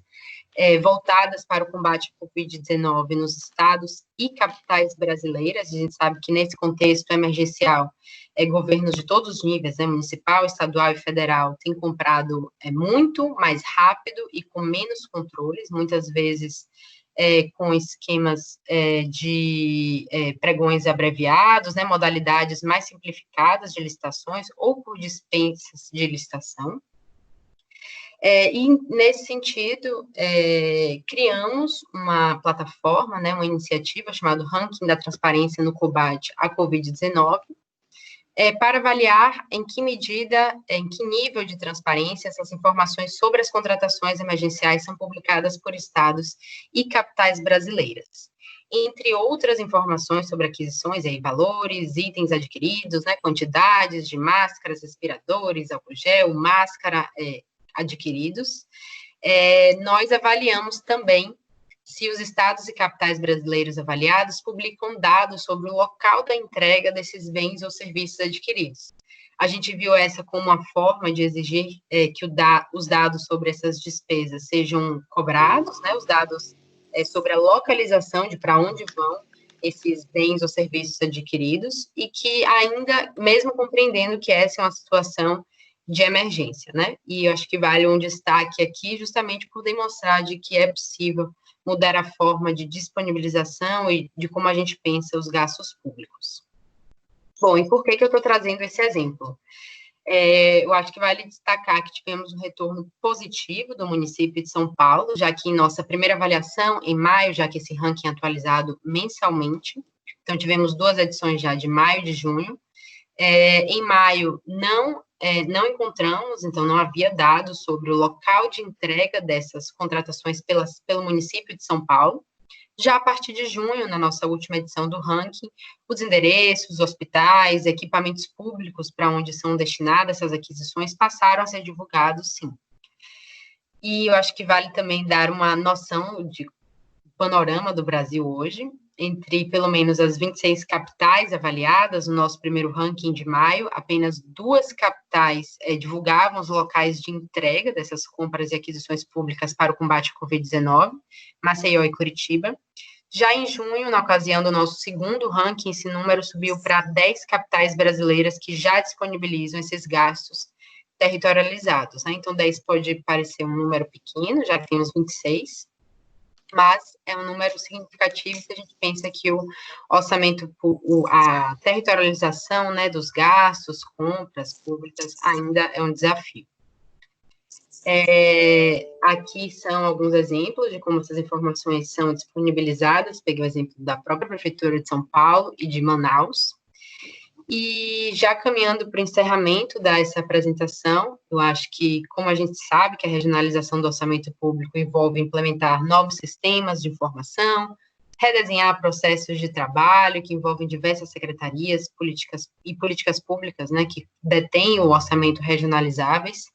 voltadas para o combate à Covid-19 nos estados e capitais brasileiras. A gente sabe que, nesse contexto emergencial, governos de todos os níveis, municipal, estadual e federal, têm comprado muito mais rápido e com menos controles, muitas vezes com esquemas de pregões abreviados, né, modalidades mais simplificadas de licitações ou por dispensas de licitação. E, nesse sentido, criamos uma plataforma, né, uma iniciativa chamada Ranking da Transparência no Combate à Covid-19, para avaliar em que medida, em que nível de transparência essas informações sobre as contratações emergenciais são publicadas por estados e capitais brasileiras. Entre outras informações sobre aquisições, valores, itens adquiridos, né, quantidades de máscaras, respiradores, álcool gel, máscara adquiridos, nós avaliamos também se os estados e capitais brasileiros avaliados publicam dados sobre o local da entrega desses bens ou serviços adquiridos. A gente viu essa como uma forma de exigir que os dados sobre essas despesas sejam cobrados, né, os dados sobre a localização de para onde vão esses bens ou serviços adquiridos, e que ainda, mesmo compreendendo que essa é uma situação de emergência, né? E eu acho que vale um destaque aqui, justamente por demonstrar de que é possível mudar a forma de disponibilização e de como a gente pensa os gastos públicos. Bom, e por que eu estou trazendo esse exemplo? Eu acho que vale destacar que tivemos um retorno positivo do município de São Paulo, já que em nossa primeira avaliação, em maio, já que esse ranking é atualizado mensalmente, então tivemos 2 edições já, de maio e de junho. Em maio, não encontramos, então não havia dados sobre o local de entrega dessas contratações pelo município de São Paulo. Já a partir de junho, na nossa última edição do ranking, os endereços, hospitais, equipamentos públicos para onde são destinadas essas aquisições passaram a ser divulgados, sim. E eu acho que vale também dar uma noção de panorama do Brasil hoje. Entre pelo menos as 26 capitais avaliadas no nosso primeiro ranking de maio, apenas 2 capitais divulgavam os locais de entrega dessas compras e aquisições públicas para o combate à Covid-19, Maceió e Curitiba. Já em junho, na ocasião do nosso segundo ranking, esse número subiu para 10 capitais brasileiras que já disponibilizam esses gastos territorializados, né? Então, 10 pode parecer um número pequeno, já que temos 26, mas é um número significativo se a gente pensa que o orçamento, a territorialização, né, dos gastos, compras públicas, ainda é um desafio. Aqui são alguns exemplos de como essas informações são disponibilizadas. Peguei o exemplo da própria Prefeitura de São Paulo e de Manaus. E já caminhando para o encerramento dessa apresentação, eu acho que, como a gente sabe que a regionalização do orçamento público envolve implementar novos sistemas de informação, redesenhar processos de trabalho que envolvem diversas secretarias, políticas públicas, né, que detêm o orçamento regionalizáveis.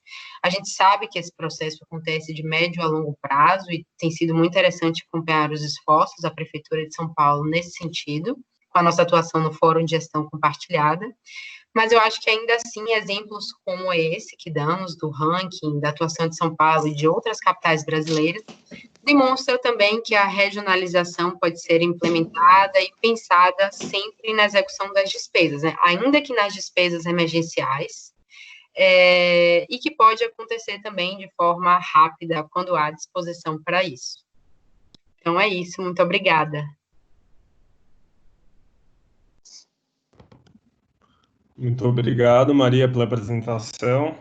A gente sabe que esse processo acontece de médio a longo prazo e tem sido muito interessante acompanhar os esforços da Prefeitura de São Paulo nesse sentido, com a nossa atuação no Fórum de Gestão Compartilhada. Mas eu acho que ainda assim, exemplos como esse que damos do ranking da atuação de São Paulo e de outras capitais brasileiras, demonstra também que a regionalização pode ser implementada e pensada sempre na execução das despesas, né? Ainda que nas despesas emergenciais, e que pode acontecer também de forma rápida, quando há disposição para isso. Então, é isso. Muito obrigada. Muito obrigado, Maria, pela apresentação.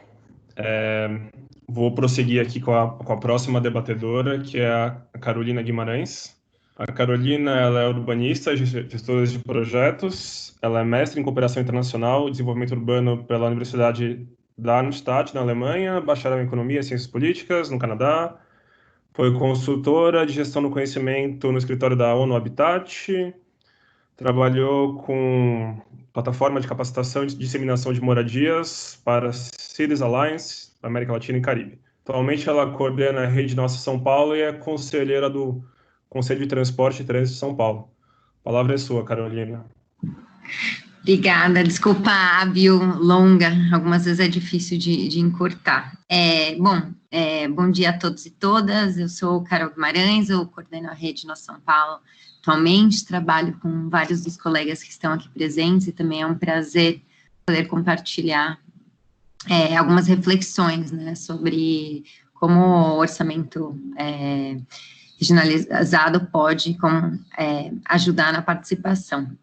Vou prosseguir aqui com a próxima debatedora, que é a Carolina Guimarães. A Carolina, ela é urbanista, gestora de projetos, ela é mestre em cooperação internacional e desenvolvimento urbano pela Universidade Darmstadt, na Alemanha, bacharel em economia e ciências políticas, no Canadá, foi consultora de gestão do conhecimento no escritório da ONU Habitat, trabalhou com plataforma de capacitação e disseminação de moradias para Cities Alliance, América Latina e Caribe. Atualmente, ela coordena a Rede Nossa São Paulo e é conselheira do Conselho de Transporte e Trânsito de São Paulo. A palavra é sua, Carolina. Obrigada, desculpa a bio longa, algumas vezes é difícil de encurtar. Bom dia a todos e todas, eu sou Carol Guimarães, eu coordeno a Rede Nossa São Paulo atualmente, trabalho com vários dos colegas que estão aqui presentes e também é um prazer poder compartilhar algumas reflexões, né, sobre como o orçamento regionalizado pode ajudar na participação.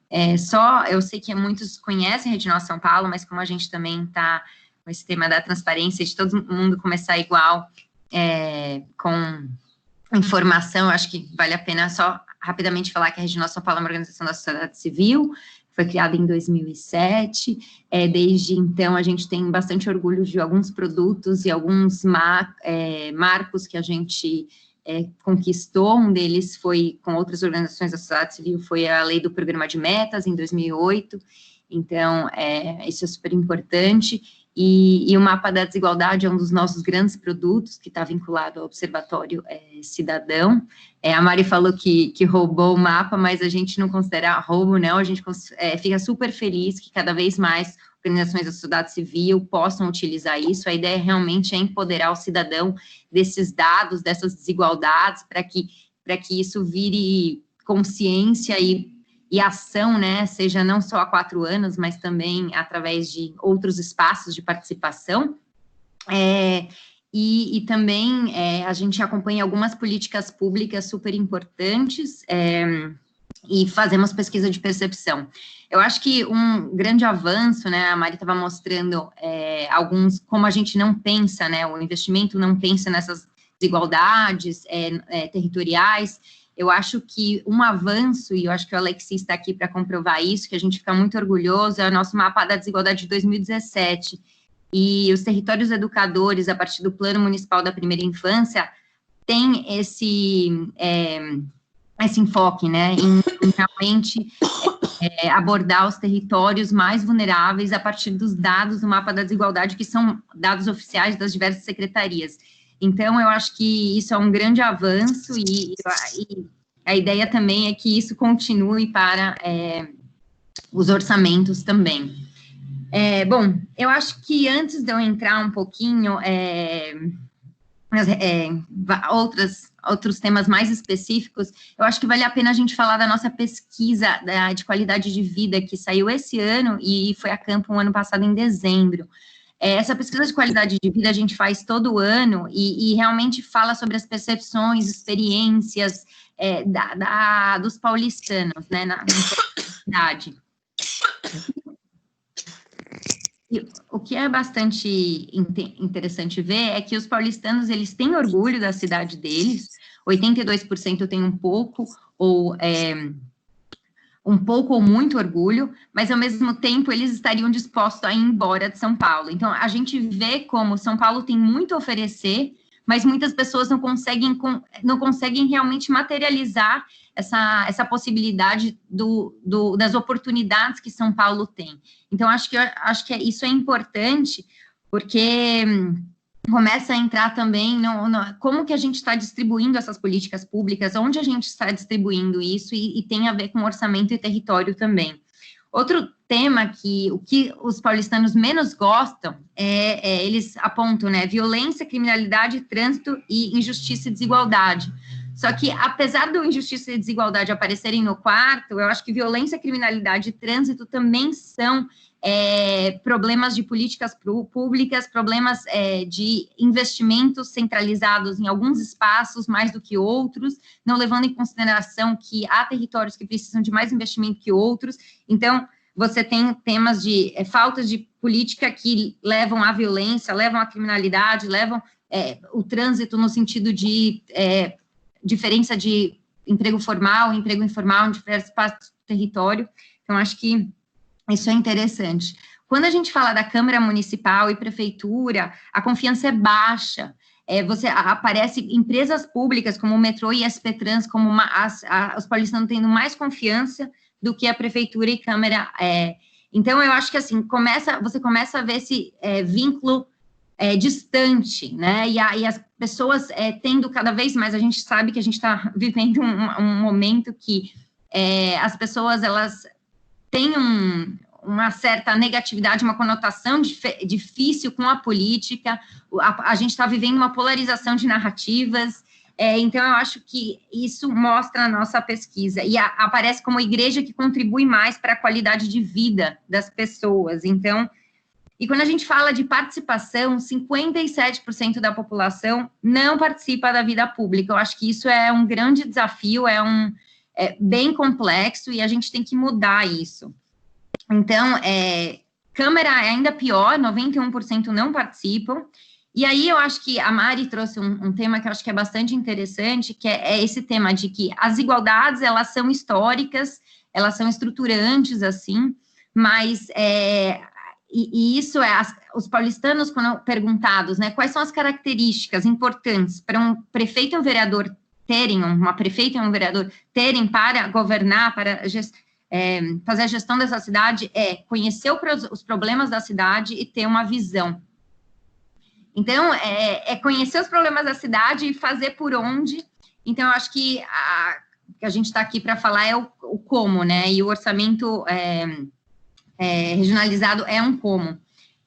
Eu sei que muitos conhecem a Rede Nossa São Paulo, mas como a gente também está com esse tema da transparência, de todo mundo começar igual com informação, eu acho que vale a pena só rapidamente falar que a Rede Nossa São Paulo é uma organização da sociedade civil, foi criada em 2007, desde então a gente tem bastante orgulho de alguns produtos e alguns marcos que a gente conquistou. Um deles foi, com outras organizações da sociedade civil, foi a lei do programa de metas, em 2008, então isso é super importante, e o mapa da desigualdade é um dos nossos grandes produtos, que está vinculado ao Observatório Cidadão. A Mari falou que roubou o mapa, mas a gente não considera roubo, não, a gente fica super feliz que cada vez mais organizações da sociedade civil possam utilizar isso. A ideia realmente é empoderar o cidadão desses dados, dessas desigualdades, para que isso vire consciência e ação, né, seja não só há 4 anos, mas também através de outros espaços de participação. E também a gente acompanha algumas políticas públicas super importantes e fazemos pesquisa de percepção. Eu acho que um grande avanço, né, a Mari estava mostrando alguns, como a gente não pensa, né, o investimento não pensa nessas desigualdades territoriais. Eu acho que um avanço, e eu acho que o Alexi está aqui para comprovar isso, que a gente fica muito orgulhoso, é o nosso mapa da desigualdade de 2017, e os territórios educadores, a partir do Plano Municipal da Primeira Infância, tem esse enfoque, né, em realmente abordar os territórios mais vulneráveis a partir dos dados do mapa da desigualdade, que são dados oficiais das diversas secretarias. Então, eu acho que isso é um grande avanço e a ideia também é que isso continue para os orçamentos também. Eu acho que antes de eu entrar um pouquinho outros temas mais específicos, eu acho que vale a pena a gente falar da nossa pesquisa de qualidade de vida que saiu esse ano e foi a campo no ano passado, em dezembro. Essa pesquisa de qualidade de vida a gente faz todo ano e realmente fala sobre as percepções, experiências dos paulistanos, né, na cidade. E o que é bastante interessante ver é que os paulistanos, eles têm orgulho da cidade deles, 82% têm um pouco ou muito orgulho, mas, ao mesmo tempo, eles estariam dispostos a ir embora de São Paulo. Então, a gente vê como São Paulo tem muito a oferecer, mas muitas pessoas não conseguem realmente materializar essa possibilidade das oportunidades que São Paulo tem. Então, acho que isso é importante, porque começa a entrar também como que a gente está distribuindo essas políticas públicas, onde a gente está distribuindo isso, e tem a ver com orçamento e território também. Outro tema o que os paulistanos menos gostam eles apontam, né, violência, criminalidade, trânsito e injustiça e desigualdade. Só que, apesar do injustiça e desigualdade aparecerem no quarto, eu acho que violência, criminalidade e trânsito também são problemas de políticas públicas, problemas de investimentos centralizados em alguns espaços mais do que outros, não levando em consideração que há territórios que precisam de mais investimento que outros. Então, você tem temas de faltas de política que levam à violência, levam à criminalidade, levam o trânsito no sentido de diferença de emprego formal, emprego informal em diversos partes do território. Então, acho que isso é interessante. Quando a gente fala da Câmara Municipal e Prefeitura, a confiança é baixa. Aparece empresas públicas como o metrô e a SP Trans, como os paulistanos tendo mais confiança do que a Prefeitura e Câmara. Então, eu acho que assim, você começa a ver esse vínculo distante, né? E as pessoas tendo cada vez mais, a gente sabe que a gente está vivendo um momento que as pessoas, elas têm uma certa negatividade, uma conotação difícil com a política, a gente está vivendo uma polarização de narrativas, então eu acho que isso mostra a nossa pesquisa, e aparece como igreja que contribui mais para a qualidade de vida das pessoas. Então, e quando a gente fala de participação, 57% da população não participa da vida pública. Eu acho que isso é um grande desafio, bem complexo, e a gente tem que mudar isso. Então, Câmara é ainda pior, 91% não participam. E aí eu acho que a Mari trouxe um tema que eu acho que é bastante interessante, que é esse tema de que as desigualdades, elas são históricas, elas são estruturantes, assim, mas isso os paulistanos, quando perguntados, né, quais são as características importantes para um prefeito e um vereador terem, uma prefeita e um vereador terem para governar, para fazer a gestão dessa cidade, conhecer os problemas da cidade e ter uma visão. Então, conhecer os problemas da cidade e fazer por onde. Então, eu acho que a gente está aqui para falar o como, né, e o orçamento regionalizado é um como.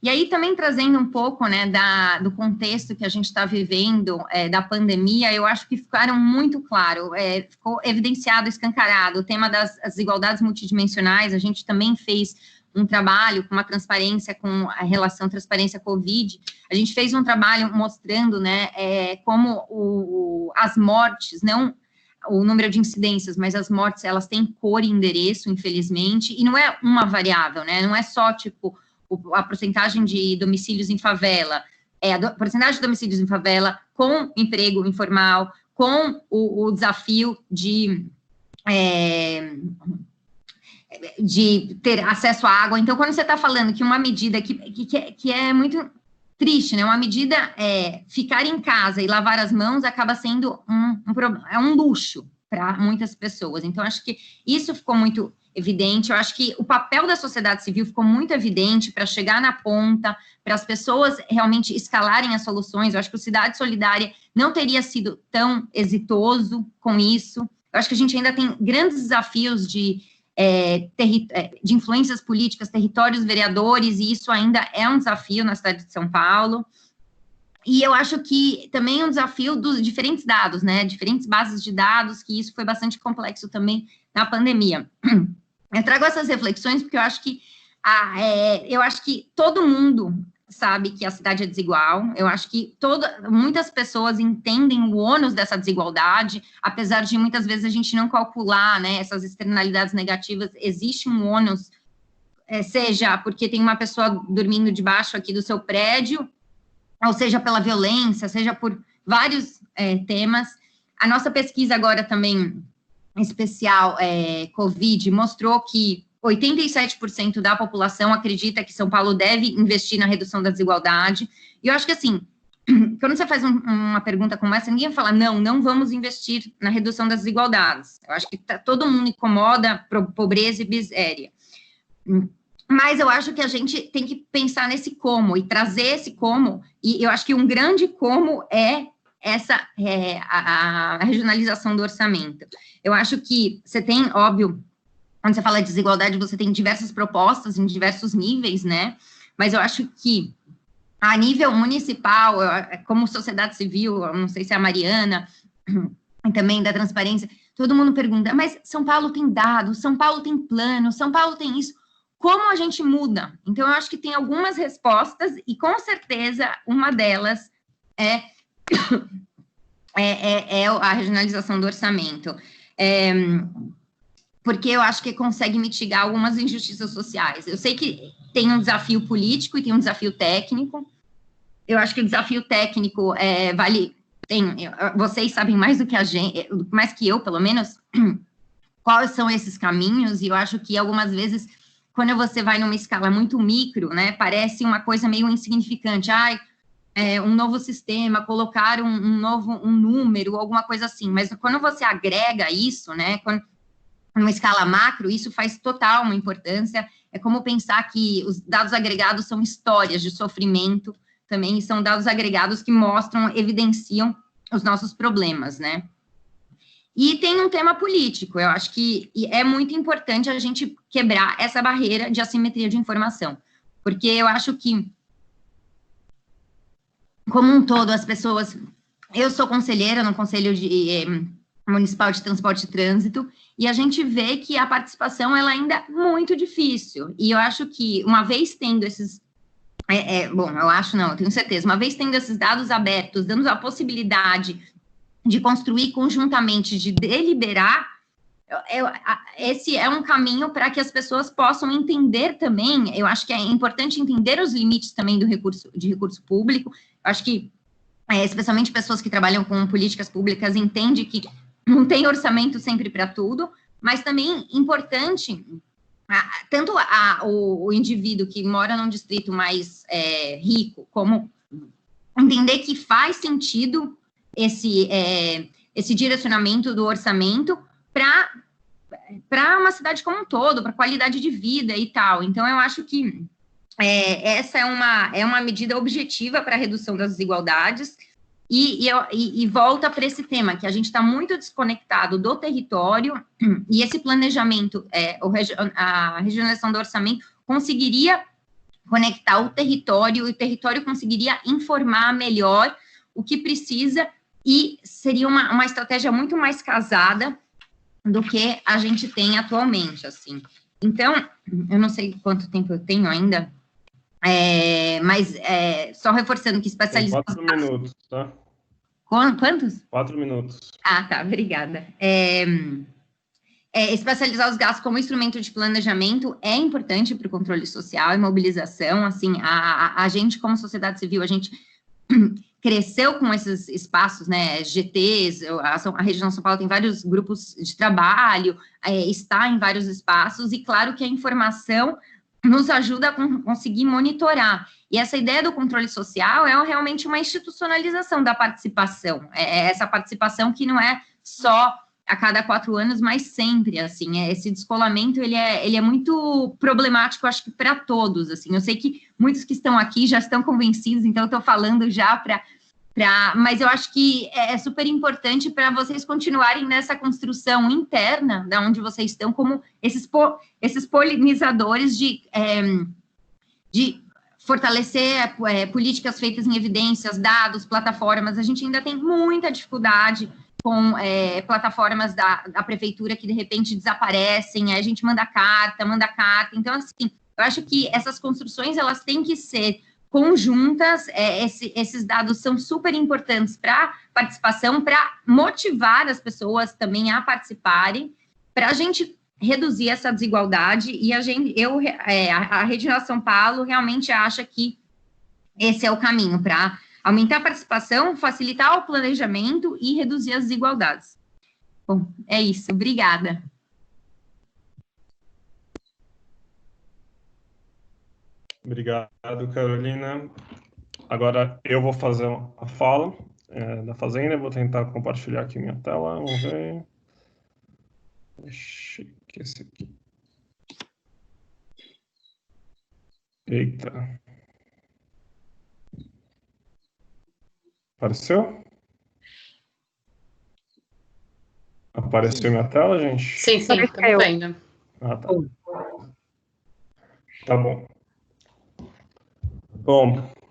E aí, também trazendo um pouco, né, do contexto que a gente está vivendo, da pandemia, eu acho que ficaram muito claro, ficou evidenciado, escancarado, o tema das desigualdades multidimensionais. A gente também fez um trabalho com uma transparência, com a relação transparência-Covid, a gente fez um trabalho mostrando, né, como as mortes, não o número de incidências, mas as mortes, elas têm cor e endereço, infelizmente, e não é uma variável, né, não é só, tipo, a porcentagem de domicílios em favela, a porcentagem de domicílios em favela com emprego informal, com o desafio de ter acesso à água. Então, quando você está falando que uma medida que é muito triste, né, uma medida ficar em casa e lavar as mãos acaba sendo um luxo para muitas pessoas. Então, acho que isso ficou muito evidente. Eu acho que o papel da sociedade civil ficou muito evidente para chegar na ponta, para as pessoas realmente escalarem as soluções. Eu acho que o Cidade Solidária não teria sido tão exitoso com isso. Eu acho que a gente ainda tem grandes desafios de influências políticas, territórios, vereadores, e isso ainda é um desafio na cidade de São Paulo. E eu acho que também um desafio dos diferentes dados, né, diferentes bases de dados, que isso foi bastante complexo também na pandemia. Eu trago essas reflexões porque eu acho que todo mundo sabe que a cidade é desigual, eu acho que muitas pessoas entendem o ônus dessa desigualdade, apesar de muitas vezes a gente não calcular, né, essas externalidades negativas, existe um ônus, seja porque tem uma pessoa dormindo debaixo aqui do seu prédio, ou seja pela violência, seja por vários temas. A nossa pesquisa agora também, especial Covid, mostrou que 87% da população acredita que São Paulo deve investir na redução da desigualdade. E eu acho que, assim, quando você faz uma pergunta como essa, ninguém fala, não vamos investir na redução das desigualdades. Eu acho que todo mundo incomoda pobreza e miséria. Mas eu acho que a gente tem que pensar nesse como e trazer esse como, e eu acho que um grande como é a regionalização do orçamento. Eu acho que você tem, óbvio, quando você fala de desigualdade, você tem diversas propostas em diversos níveis, né? Mas eu acho que, a nível municipal, como sociedade civil, eu não sei se é a Mariana, e também da transparência, todo mundo pergunta, mas São Paulo tem dados, São Paulo tem plano, São Paulo tem isso. Como a gente muda? Então, eu acho que tem algumas respostas, e com certeza uma delas é a regionalização do orçamento. Porque eu acho que consegue mitigar algumas injustiças sociais. Eu sei que tem um desafio político e tem um desafio técnico. Eu acho que o desafio técnico vocês sabem mais do que a gente, mais que eu, pelo menos, quais são esses caminhos, e eu acho que algumas vezes, quando você vai numa escala muito micro, né, parece uma coisa meio insignificante. Um novo sistema, colocar um número, alguma coisa assim. Mas quando você agrega isso, né, numa escala macro, isso faz total uma importância. É como pensar que os dados agregados são histórias de sofrimento também, e são dados agregados que evidenciam os nossos problemas, né? E tem um tema político, eu acho que é muito importante a gente quebrar essa barreira de assimetria de informação, porque eu acho que, como um todo, as pessoas... Eu sou conselheira no Conselho Municipal de Transporte e Trânsito, e a gente vê que a participação ela ainda é muito difícil, e eu acho que, uma vez tendo esses... eu tenho certeza, uma vez tendo esses dados abertos, dando a possibilidade de construir conjuntamente, de deliberar, esse é um caminho para que as pessoas possam entender também. Eu acho que é importante entender os limites também de recurso público. Eu acho que, especialmente pessoas que trabalham com políticas públicas, entendem que não tem orçamento sempre para tudo, mas também importante, tanto o indivíduo que mora num distrito mais rico, como entender que faz sentido esse direcionamento do orçamento para uma cidade como um todo, para qualidade de vida e tal. Então, eu acho que essa é uma medida objetiva para a redução das desigualdades, e volta para esse tema, que a gente está muito desconectado do território, e esse planejamento, a regionalização do orçamento, conseguiria conectar o território, e o território conseguiria informar melhor o que precisa, e seria uma estratégia muito mais casada do que a gente tem atualmente, assim. Então, eu não sei quanto tempo eu tenho ainda, mas só reforçando que especialização... 4 minutos, tá? Quantos? 4 minutos. Ah, tá, obrigada. Especializar os gastos como instrumento de planejamento é importante para o controle social e mobilização. Assim, a gente, como sociedade civil, a gente cresceu com esses espaços, né, GTs, a região de São Paulo tem vários grupos de trabalho, está em vários espaços, e claro que a informação nos ajuda a conseguir monitorar. E essa ideia do controle social é realmente uma institucionalização da participação, essa participação que não é só a cada 4 anos, mas sempre, assim, esse descolamento, ele é muito problemático, acho que para todos, assim, eu sei que muitos que estão aqui já estão convencidos, então eu estou falando já mas eu acho que é super importante para vocês continuarem nessa construção interna, da onde vocês estão, como esses polinizadores de fortalecer políticas feitas em evidências, dados, plataformas. A gente ainda tem muita dificuldade com plataformas da prefeitura que, de repente, desaparecem, a gente manda carta, então, assim, eu acho que essas construções, elas têm que ser conjuntas. Esses dados são super importantes para participação, para motivar as pessoas também a participarem, para a gente reduzir essa desigualdade, e a Rede Nação Paulo realmente acha que esse é o caminho para aumentar a participação, facilitar o planejamento e reduzir as desigualdades. Bom, é isso. Obrigada. Obrigado, Carolina. Agora eu vou fazer a fala da Fazenda. Vou tentar compartilhar aqui minha tela. Vamos ver. Que esse aqui. Eita. Apareceu? Apareceu minha tela, gente? Sim, estamos vendo. Ah, tá. Tá bom.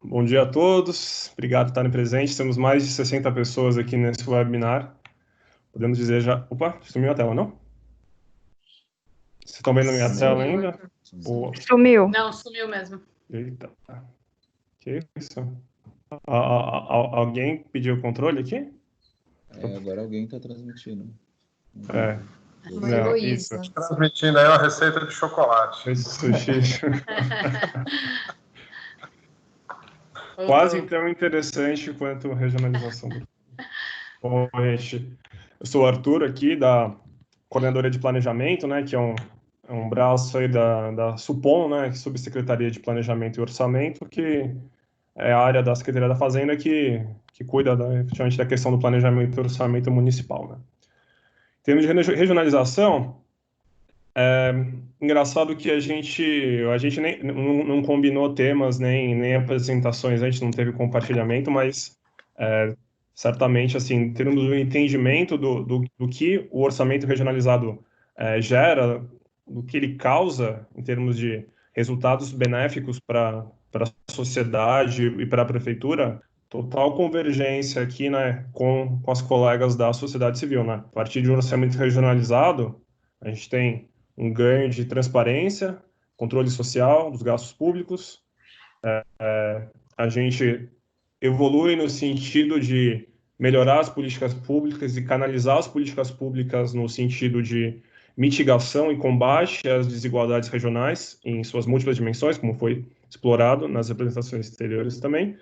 Bom dia a todos. Obrigado por estarem presentes. Temos mais de 60 pessoas aqui nesse webinar. Podemos dizer já... Opa, sumiu a tela, não? Vocês estão vendo a minha tela ainda? Sumiu. Não, sumiu mesmo. Eita. Que isso? Alguém pediu o controle aqui? Agora alguém está transmitindo. Não, isso. Transmitindo aí uma receita de chocolate. Sushi. Quase tão interessante quanto regionalização. Bom, gente, eu sou o Arthur aqui, da Coordenadoria de Planejamento, né, que é um braço aí da SUPOM, né, Subsecretaria de Planejamento e Orçamento, que é a área da Secretaria da Fazenda que cuida efetivamente da questão do planejamento e orçamento municipal, né. Em termos de regionalização, engraçado que a gente nem não combinou temas nem apresentações, a gente não teve compartilhamento, mas certamente, assim, em termos do entendimento do que o orçamento regionalizado gera, do que ele causa em termos de resultados benéficos para a sociedade e para a prefeitura, total convergência aqui, né, com as colegas da sociedade civil, né? A partir de um orçamento regionalizado, a gente tem um ganho de transparência, controle social dos gastos públicos, a gente evolui no sentido de melhorar as políticas públicas e canalizar as políticas públicas no sentido de mitigação e combate às desigualdades regionais em suas múltiplas dimensões, como foi explorado nas representações exteriores também.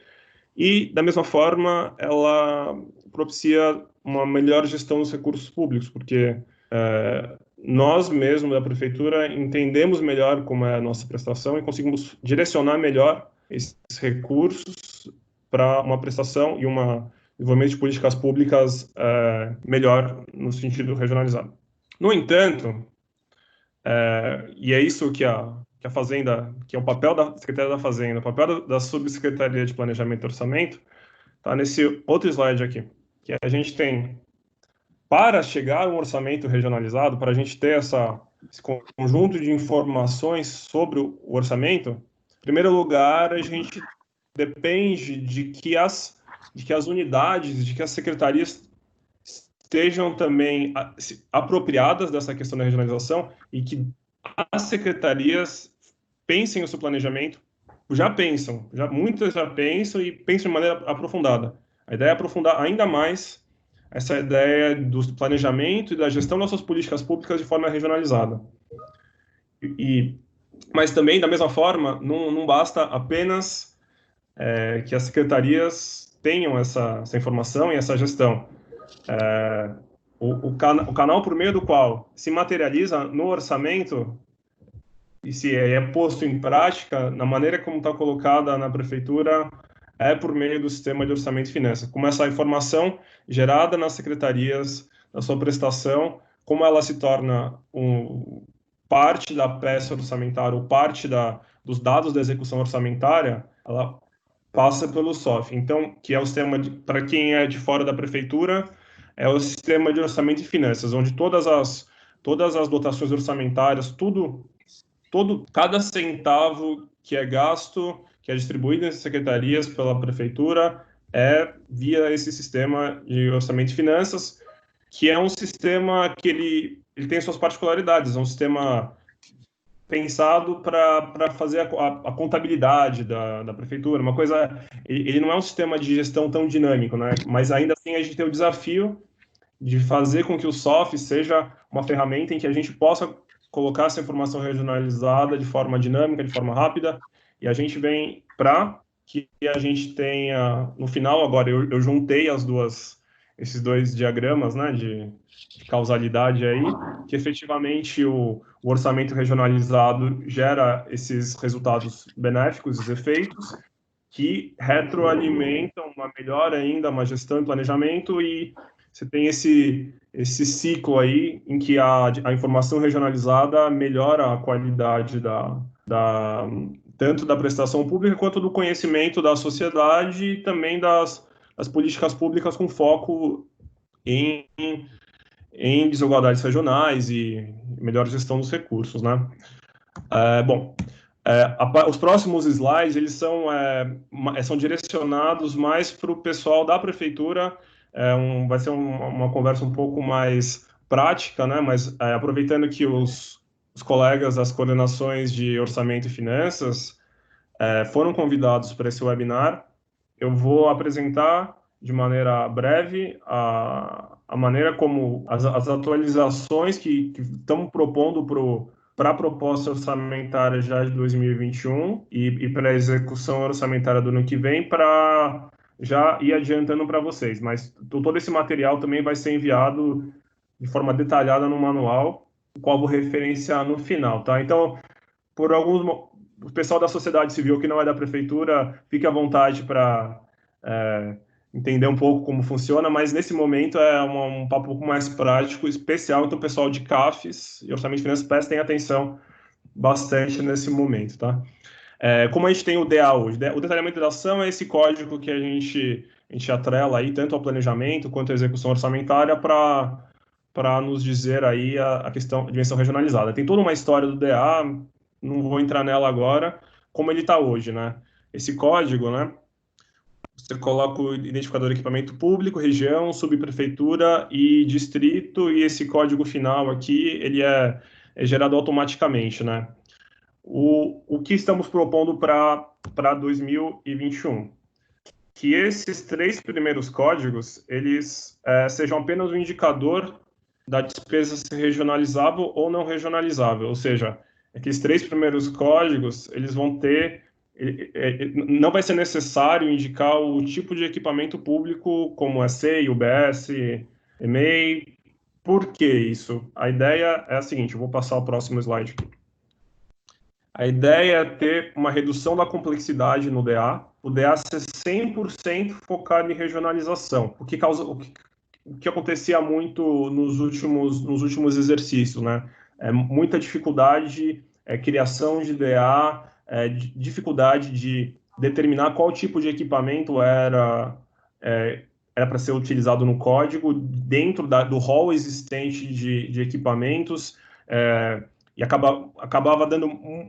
E, da mesma forma, ela propicia uma melhor gestão dos recursos públicos, porque nós mesmos, da Prefeitura, entendemos melhor como é a nossa prestação e conseguimos direcionar melhor esses recursos para uma prestação e um desenvolvimento de políticas públicas melhor no sentido regionalizado. No entanto, e é isso que a Fazenda, que é o papel da Secretaria da Fazenda, o papel da Subsecretaria de Planejamento e Orçamento, está nesse outro slide aqui, que a gente tem, para chegar a um orçamento regionalizado, para a gente ter esse conjunto de informações sobre o orçamento, em primeiro lugar, a gente depende de que as unidades, de que as secretarias estejam também apropriadas dessa questão da regionalização e que as secretarias pensem o seu planejamento, muitas já pensam e pensam de maneira aprofundada. A ideia é aprofundar ainda mais essa ideia do planejamento e da gestão das suas políticas públicas de forma regionalizada. Mas também, da mesma forma, não basta apenas que as secretarias tenham essa informação e essa gestão. O canal por meio do qual se materializa no orçamento e se é posto em prática, na maneira como está colocada na prefeitura, por meio do sistema de orçamento e finanças. Como essa informação gerada nas secretarias, da sua prestação, como ela se torna parte da peça orçamentária ou parte dos dados da execução orçamentária, ela passa pelo SOF. Então, que é o sistema, para quem é de fora da prefeitura, é o sistema de orçamento e finanças, onde todas as dotações orçamentárias, cada centavo que é gasto, que é distribuído nas secretarias pela prefeitura, via esse sistema de orçamento e finanças, que é um sistema que ele tem suas particularidades, é um sistema pensado para fazer a contabilidade da prefeitura, uma coisa, ele não é um sistema de gestão tão dinâmico, né? Mas ainda assim a gente tem o desafio de fazer com que o SOF seja uma ferramenta em que a gente possa colocar essa informação regionalizada de forma dinâmica, de forma rápida, e a gente vem para que a gente tenha, no final agora, eu juntei esses dois diagramas, né, de causalidade aí, que efetivamente o orçamento regionalizado gera esses resultados benéficos, os efeitos, que retroalimentam uma melhor ainda, uma gestão e planejamento, e você tem esse ciclo aí em que a informação regionalizada melhora a qualidade tanto da prestação pública quanto do conhecimento da sociedade e também das políticas públicas com foco em desigualdades regionais e melhor gestão dos recursos, né? Os próximos slides, eles são direcionados mais para o pessoal da prefeitura, vai ser uma conversa um pouco mais prática, né? Mas aproveitando que os colegas das coordenações de orçamento e finanças foram convidados para esse webinar, eu vou apresentar de maneira breve a maneira como as atualizações que estamos propondo para a proposta orçamentária já de 2021 e para a execução orçamentária do ano que vem, para já ir adiantando para vocês. Mas todo esse material também vai ser enviado de forma detalhada no manual, o qual vou referenciar no final, tá? Então, o pessoal da sociedade civil que não é da prefeitura, fique à vontade para entender um pouco como funciona, mas nesse momento é um papo um pouco mais prático, especial, então o pessoal de CAFES e Orçamento de Finanças prestem atenção bastante nesse momento, tá? Como a gente tem o DA hoje, o detalhamento da ação é esse código que a gente atrela aí tanto ao planejamento quanto à execução orçamentária para nos dizer aí a questão de dimensão regionalizada. Tem toda uma história do DA, não vou entrar nela agora, como ele está hoje, né? Esse código, né? Você coloca o identificador equipamento público, região, subprefeitura e distrito, e esse código final aqui, ele é gerado automaticamente, né? O que estamos propondo para 2021? Que esses 3 primeiros códigos, eles sejam apenas um indicador da despesa ser regionalizável ou não regionalizável, ou seja, aqueles 3 primeiros códigos, eles vão ter não vai ser necessário indicar o tipo de equipamento público, como SEI, UBS, EMEI. Por que isso? A ideia é a seguinte, eu vou passar o próximo slide aqui. A ideia é ter uma redução da complexidade no DA, o DA ser 100% focado em regionalização, o que acontecia muito nos últimos exercícios, né? Muita dificuldade, criação de DA, dificuldade de determinar qual tipo de equipamento era para ser utilizado no código, dentro do rol existente de equipamentos, e acabava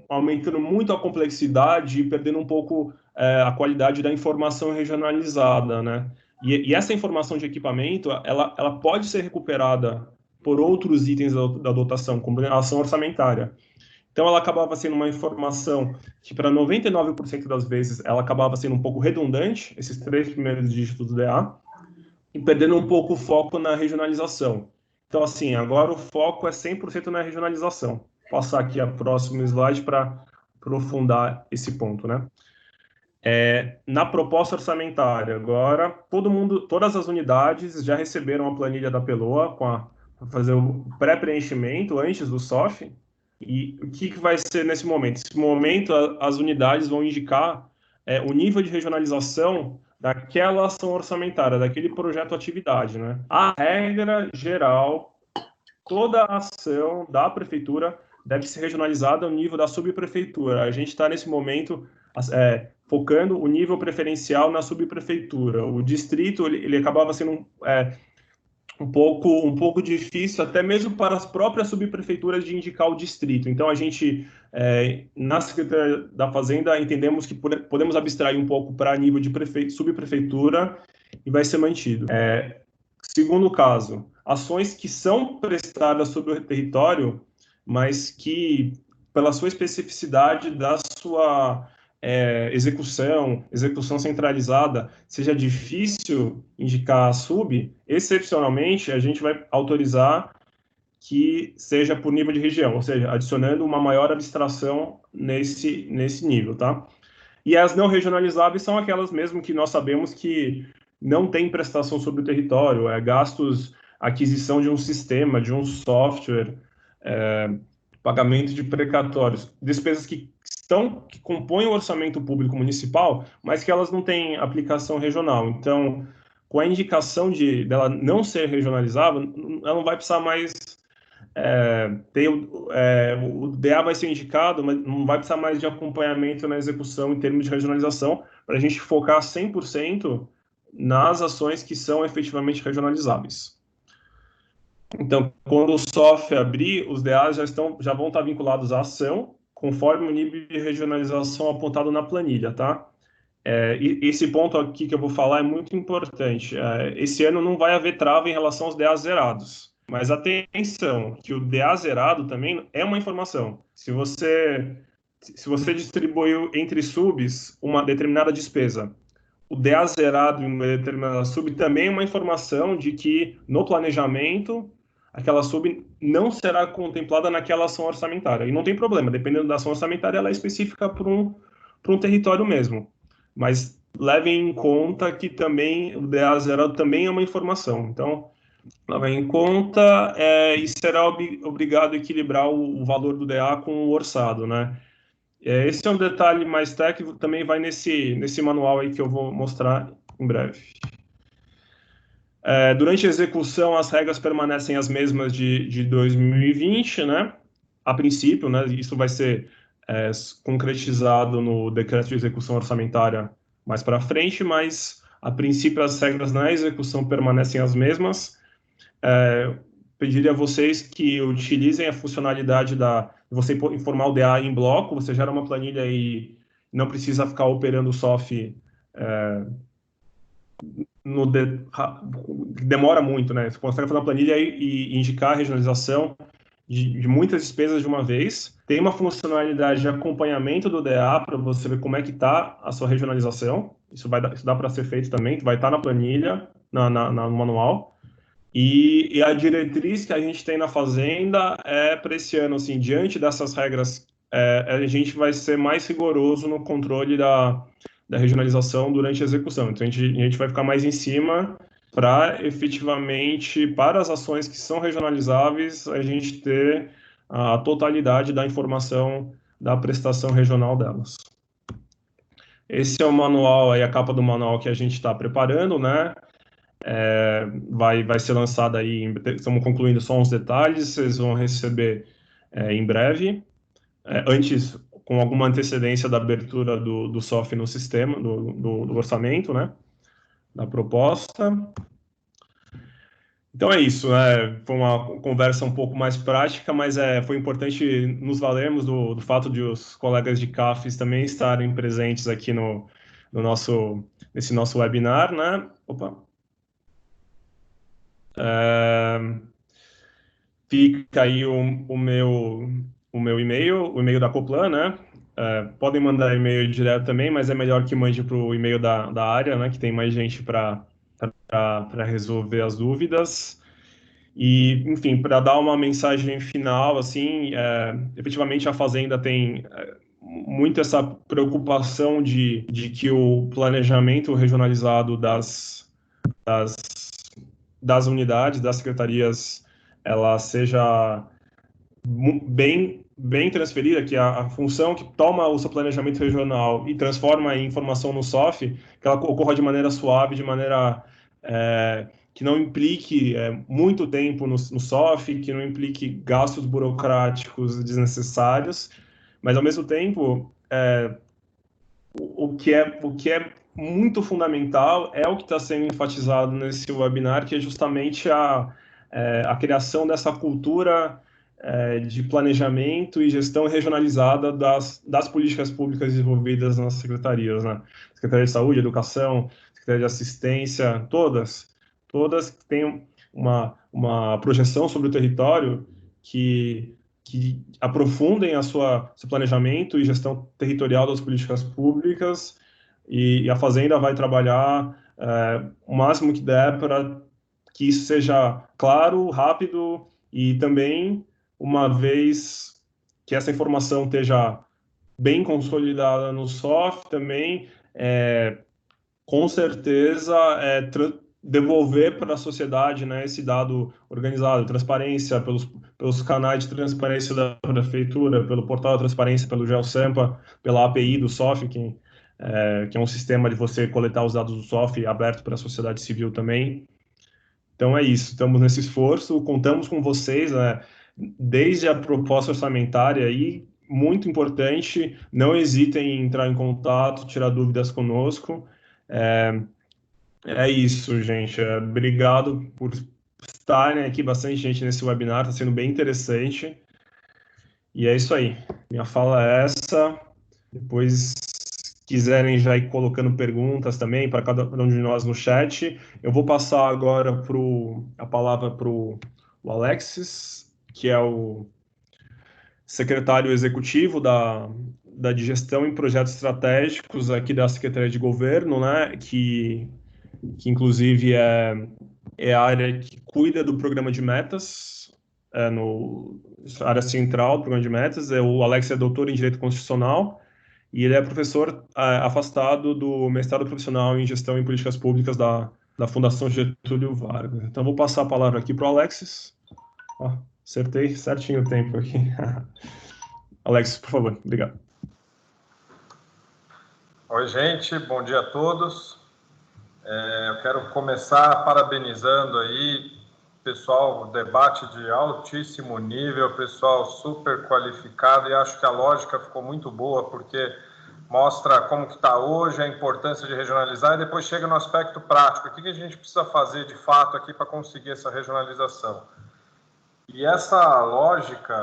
aumentando muito a complexidade e perdendo um pouco a qualidade da informação regionalizada, né? E essa informação de equipamento, ela pode ser recuperada por outros itens da dotação, como a ação orçamentária. Então, ela acabava sendo uma informação que, para 99% das vezes, ela acabava sendo um pouco redundante, esses 3 primeiros dígitos do DA, e perdendo um pouco o foco na regionalização. Então, assim, agora o foco é 100% na regionalização. Vou passar aqui a próximo slide para aprofundar esse ponto, né? Na proposta orçamentária, agora, todas as unidades já receberam a planilha da Peloa para fazer o pré-preenchimento antes do SOF. E o que vai ser nesse momento? Nesse momento, as unidades vão indicar o nível de regionalização daquela ação orçamentária, daquele projeto atividade, né? A regra geral, toda a ação da prefeitura deve ser regionalizada ao nível da subprefeitura. A gente está, nesse momento, focando o nível preferencial na subprefeitura. O distrito, ele acabava sendo um pouco difícil, até mesmo para as próprias subprefeituras, de indicar o distrito. Então, a gente, na Secretaria da Fazenda, entendemos que podemos abstrair um pouco para nível de subprefeitura e vai ser mantido. Segundo caso, ações que são prestadas sobre o território, mas que pela sua especificidade da sua execução centralizada, seja difícil indicar a sub, excepcionalmente, a gente vai autorizar que seja por nível de região, ou seja, adicionando uma maior abstração nesse nível, tá? E as não regionalizáveis são aquelas mesmo que nós sabemos que não tem prestação sobre o território, gastos, aquisição de um sistema, de um software, pagamento de precatórios, despesas que compõem o orçamento público municipal, mas que elas não têm aplicação regional. Então, com a indicação dela não ser regionalizável, ela não vai precisar mais o DA vai ser indicado, mas não vai precisar mais de acompanhamento na execução em termos de regionalização, para a gente focar 100% nas ações que são efetivamente regionalizáveis. Então, quando o SOF abrir, os DAs já vão estar vinculados à ação, conforme o nível de regionalização apontado na planilha, tá? E esse ponto aqui que eu vou falar é muito importante. Esse ano não vai haver trava em relação aos DAs zerados. Mas atenção, que o DA zerado também é uma informação. Se você distribuiu entre subs uma determinada despesa, o DA zerado em uma determinada sub também é uma informação de que no planejamento aquela sub não será contemplada naquela ação orçamentária. E não tem problema, dependendo da ação orçamentária, ela é específica para um território mesmo. Mas levem em conta que também o DA zerado também é uma informação. Então, levem em conta e será obrigado a equilibrar o valor do DA com o orçado, né? Esse é um detalhe mais técnico, também vai nesse manual aí que eu vou mostrar em breve. Durante a execução, as regras permanecem as mesmas de 2020, né? A princípio, né? Isso vai ser concretizado no decreto de execução orçamentária mais para frente, mas a princípio as regras na execução permanecem as mesmas. Pediria a vocês que utilizem a funcionalidade de você informar o DA em bloco, você gera uma planilha e não precisa ficar operando o SOF, demora muito, né? Você consegue fazer uma planilha e indicar a regionalização de muitas despesas de uma vez. Tem uma funcionalidade de acompanhamento do DA para você ver como é que está a sua regionalização. Isso dá para ser feito também, vai estar na planilha, no manual. E a diretriz que a gente tem na Fazenda para esse ano, assim, diante dessas regras, a gente vai ser mais rigoroso no controle da regionalização durante a execução. Então, a gente vai ficar mais em cima para, efetivamente, para as ações que são regionalizáveis, a gente ter a totalidade da informação da prestação regional delas. Esse é o manual, aí a capa do manual que a gente está preparando, né? Vai ser lançado aí, estamos concluindo só uns detalhes, vocês vão receber em breve, antes, com alguma antecedência da abertura do SOF no sistema, do orçamento, né, da proposta. Então é isso, foi uma conversa um pouco mais prática, mas foi importante nos valermos do fato de os colegas de CAFES também estarem presentes aqui nesse nosso webinar, né? Opa! Fica aí o meu e-mail, o e-mail da Coplan, né? Podem mandar e-mail direto também, mas é melhor que mande para o e-mail da área, né? Que tem mais gente para resolver as dúvidas. E, enfim, para dar uma mensagem final, assim, efetivamente a Fazenda tem muito essa preocupação de que o planejamento regionalizado das unidades, das secretarias, ela seja bem transferida, que a função que toma o seu planejamento regional e transforma em informação no SOF, que ela ocorra de maneira suave, de maneira que não implique muito tempo no SOF, que não implique gastos burocráticos desnecessários, mas, ao mesmo tempo, o que é muito fundamental é o que está sendo enfatizado nesse webinar, que é justamente a criação dessa cultura de planejamento e gestão regionalizada das políticas públicas desenvolvidas nas secretarias, né? Secretaria de Saúde, Educação, Secretaria de Assistência, todas têm uma projeção sobre o território que que aprofundem seu planejamento e gestão territorial das políticas públicas, e a Fazenda vai trabalhar o máximo que der para que isso seja claro, rápido, e também, uma vez que essa informação esteja bem consolidada no SOF, também, com certeza, devolver para a sociedade, né, esse dado organizado, transparência, pelos canais de transparência da prefeitura, pelo portal da transparência, pelo GeoSampa, pela API do SOF, que é um sistema de você coletar os dados do SOF aberto para a sociedade civil também. Então é isso, estamos nesse esforço, contamos com vocês, né, desde a proposta orçamentária aí, muito importante, não hesitem em entrar em contato, tirar dúvidas conosco. É isso, gente. Obrigado por estarem aqui, bastante gente nesse webinar, está sendo bem interessante. E é isso aí. Minha fala é essa. Depois, quiserem já ir colocando perguntas também para cada um de nós no chat. Eu vou passar agora a palavra para o Alexis, que é o secretário executivo de Gestão em Projetos Estratégicos aqui da Secretaria de Governo, né, que inclusive é a área que cuida do programa de metas, área central do programa de metas. O Alex é doutor em Direito Constitucional e ele é professor afastado do mestrado profissional em Gestão em Políticas Públicas da Fundação Getúlio Vargas. Então, vou passar a palavra aqui para o Alexis. Acertei certinho o tempo aqui. Alexis, por favor, obrigado. Oi, gente, bom dia a todos. Eu quero começar parabenizando aí, pessoal, debate de altíssimo nível, pessoal super qualificado, e acho que a lógica ficou muito boa, porque mostra como que está hoje, a importância de regionalizar, e depois chega no aspecto prático. O que a gente precisa fazer de fato aqui para conseguir essa regionalização? E essa lógica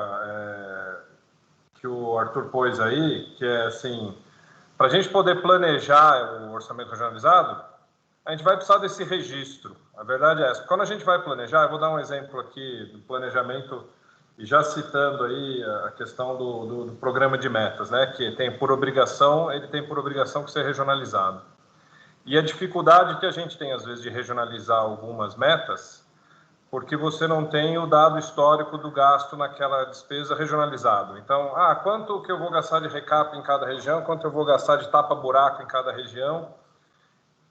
que o Arthur pôs aí, que é assim, para a gente poder planejar o orçamento regionalizado, a gente vai precisar desse registro. A verdade é essa. Quando a gente vai planejar, eu vou dar um exemplo aqui do planejamento, e já citando aí a questão do programa de metas, né, que ele tem por obrigação que ser regionalizado. E a dificuldade que a gente tem, às vezes, de regionalizar algumas metas, porque você não tem o dado histórico do gasto naquela despesa regionalizado. Então, quanto que eu vou gastar de recap em cada região, quanto eu vou gastar de tapa-buraco em cada região,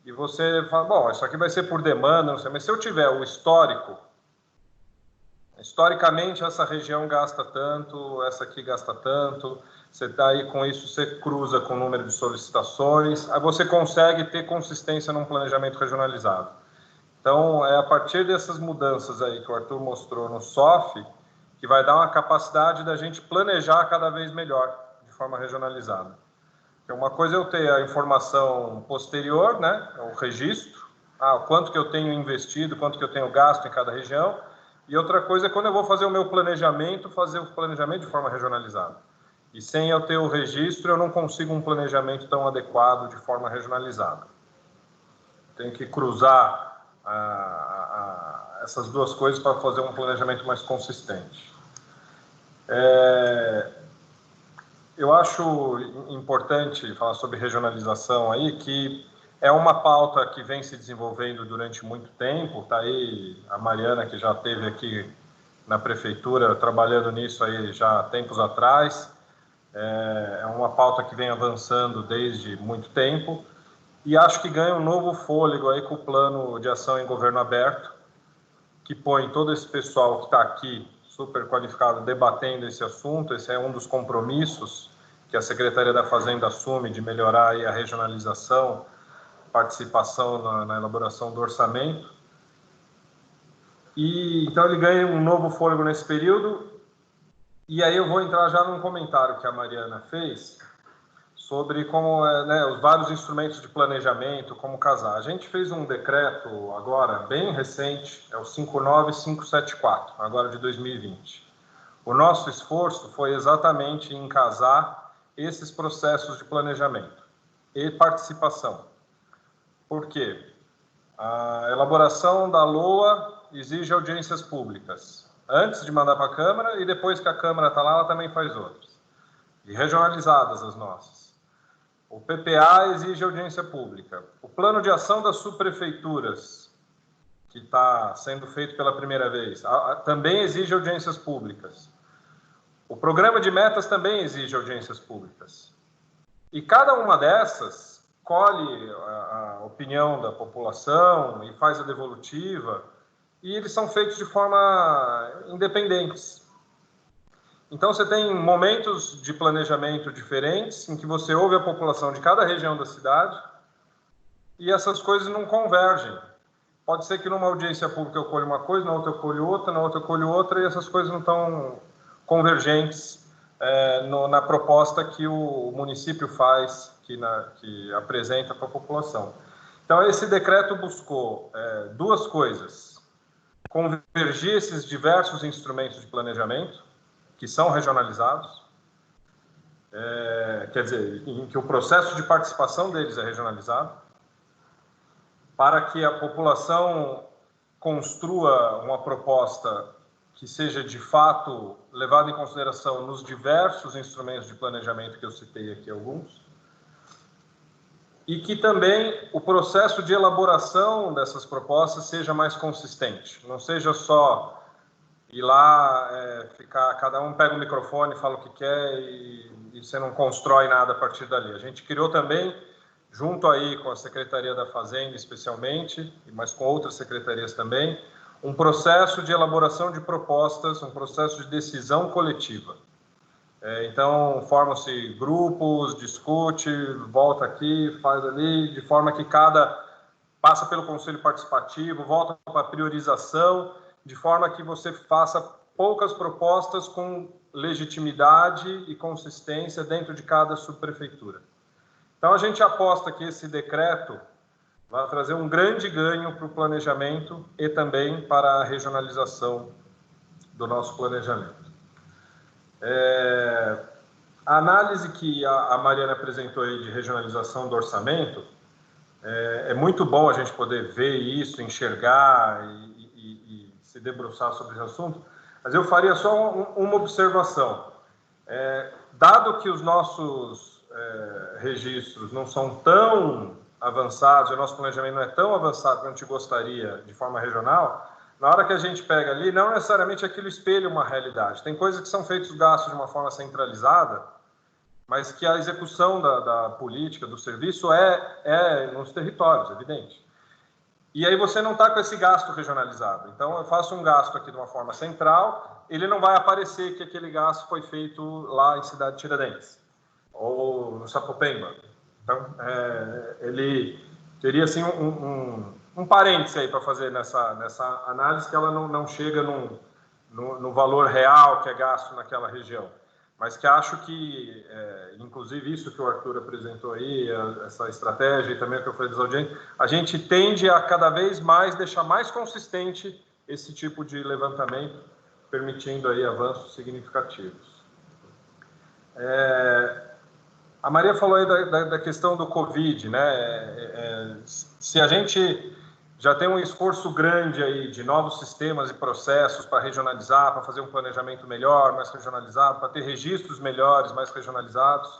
e você fala, bom, isso aqui vai ser por demanda, não sei, mas se eu tiver o histórico, historicamente essa região gasta tanto, essa aqui gasta tanto, você está aí com isso, você cruza com o número de solicitações, aí você consegue ter consistência num planejamento regionalizado. Então, é a partir dessas mudanças aí que o Arthur mostrou no SOF, que vai dar uma capacidade da gente planejar cada vez melhor, de forma regionalizada. Então, uma coisa é eu ter a informação posterior, né, o registro, quanto que eu tenho investido, quanto que eu tenho gasto em cada região, e outra coisa é quando eu vou fazer o meu planejamento, fazer o planejamento de forma regionalizada. E sem eu ter o registro, eu não consigo um planejamento tão adequado de forma regionalizada. Tenho que cruzar essas duas coisas para fazer um planejamento mais consistente. Eu acho importante falar sobre regionalização aí, que é uma pauta que vem se desenvolvendo durante muito tempo. Está aí a Mariana, que já esteve aqui na prefeitura trabalhando nisso aí já há tempos atrás. É uma pauta que vem avançando desde muito tempo. E acho que ganha um novo fôlego aí com o Plano de Ação em Governo Aberto, que põe todo esse pessoal que está aqui, super qualificado, debatendo esse assunto. Esse é um dos compromissos que a Secretaria da Fazenda assume, de melhorar aí a regionalização, participação na elaboração do orçamento. E então ele ganha um novo fôlego nesse período. E aí eu vou entrar já num comentário que a Mariana fez, sobre como os vários instrumentos de planejamento, como casar. A gente fez um decreto agora, bem recente, é o 59574, agora de 2020. O nosso esforço foi exatamente em casar esses processos de planejamento e participação. Por quê? A elaboração da LOA exige audiências públicas. antes de mandar para a Câmara, e depois que a Câmara está lá, ela também faz outras. E regionalizadas as nossas. O PPA exige audiência pública. O plano de ação das subprefeituras, que está sendo feito pela primeira vez, também exige audiências públicas. O programa de metas também exige audiências públicas. E cada uma dessas colhe a opinião da população e faz a devolutiva, e eles são feitos de forma independentes. Então, você tem momentos de planejamento diferentes, em que você ouve a população de cada região da cidade, e essas coisas não convergem. Pode ser que numa audiência pública eu colhe uma coisa, na outra eu colho outra, na outra eu colho outra, e essas coisas não estão convergentes na proposta que o município faz, que apresenta para a população. Então, esse decreto buscou duas coisas: convergir esses diversos instrumentos de planejamento, que são regionalizados, quer dizer, em que o processo de participação deles é regionalizado, para que a população construa uma proposta que seja, de fato, levada em consideração nos diversos instrumentos de planejamento que eu citei aqui alguns, e que também o processo de elaboração dessas propostas seja mais consistente, não seja só ir lá, ficar, cada um pega o microfone, fala o que quer e você não constrói nada a partir dali. A gente criou também, junto aí com a Secretaria da Fazenda especialmente, mas com outras secretarias também, um processo de elaboração de propostas, um processo de decisão coletiva. Então, formam-se grupos, discute, volta aqui, faz ali, de forma que cada passa pelo conselho participativo, volta para a priorização, de forma que você faça poucas propostas com legitimidade e consistência dentro de cada subprefeitura. Então, a gente aposta que esse decreto vai trazer um grande ganho para o planejamento e também para a regionalização do nosso planejamento. A análise que a Mariana apresentou aí de regionalização do orçamento, é muito bom a gente poder ver isso, enxergar e se debruçar sobre esse assunto, mas eu faria só uma observação. Dado que os nossos registros não são tão avançados, o nosso planejamento não é tão avançado quanto a gente gostaria de forma regional, na hora que a gente pega ali, não necessariamente aquilo espelha uma realidade. Tem coisas que são feitos gastos de uma forma centralizada, mas que a execução da política, do serviço é nos territórios, evidente. E aí você não está com esse gasto regionalizado. Então, eu faço um gasto aqui de uma forma central, ele não vai aparecer que aquele gasto foi feito lá em Cidade Tiradentes, ou no Sapopemba. Então, ele teria, assim, um parêntese aí para fazer nessa análise, que ela não chega no valor real que é gasto naquela região. Mas que acho que, inclusive isso que o Arthur apresentou aí, essa estratégia e também o que eu falei dos audiências, a gente tende a cada vez mais deixar mais consistente esse tipo de levantamento, permitindo aí avanços significativos. A Maria falou aí da questão do Covid, né? Se a gente já tem um esforço grande aí de novos sistemas e processos para regionalizar, para fazer um planejamento melhor, mais regionalizado, para ter registros melhores, mais regionalizados.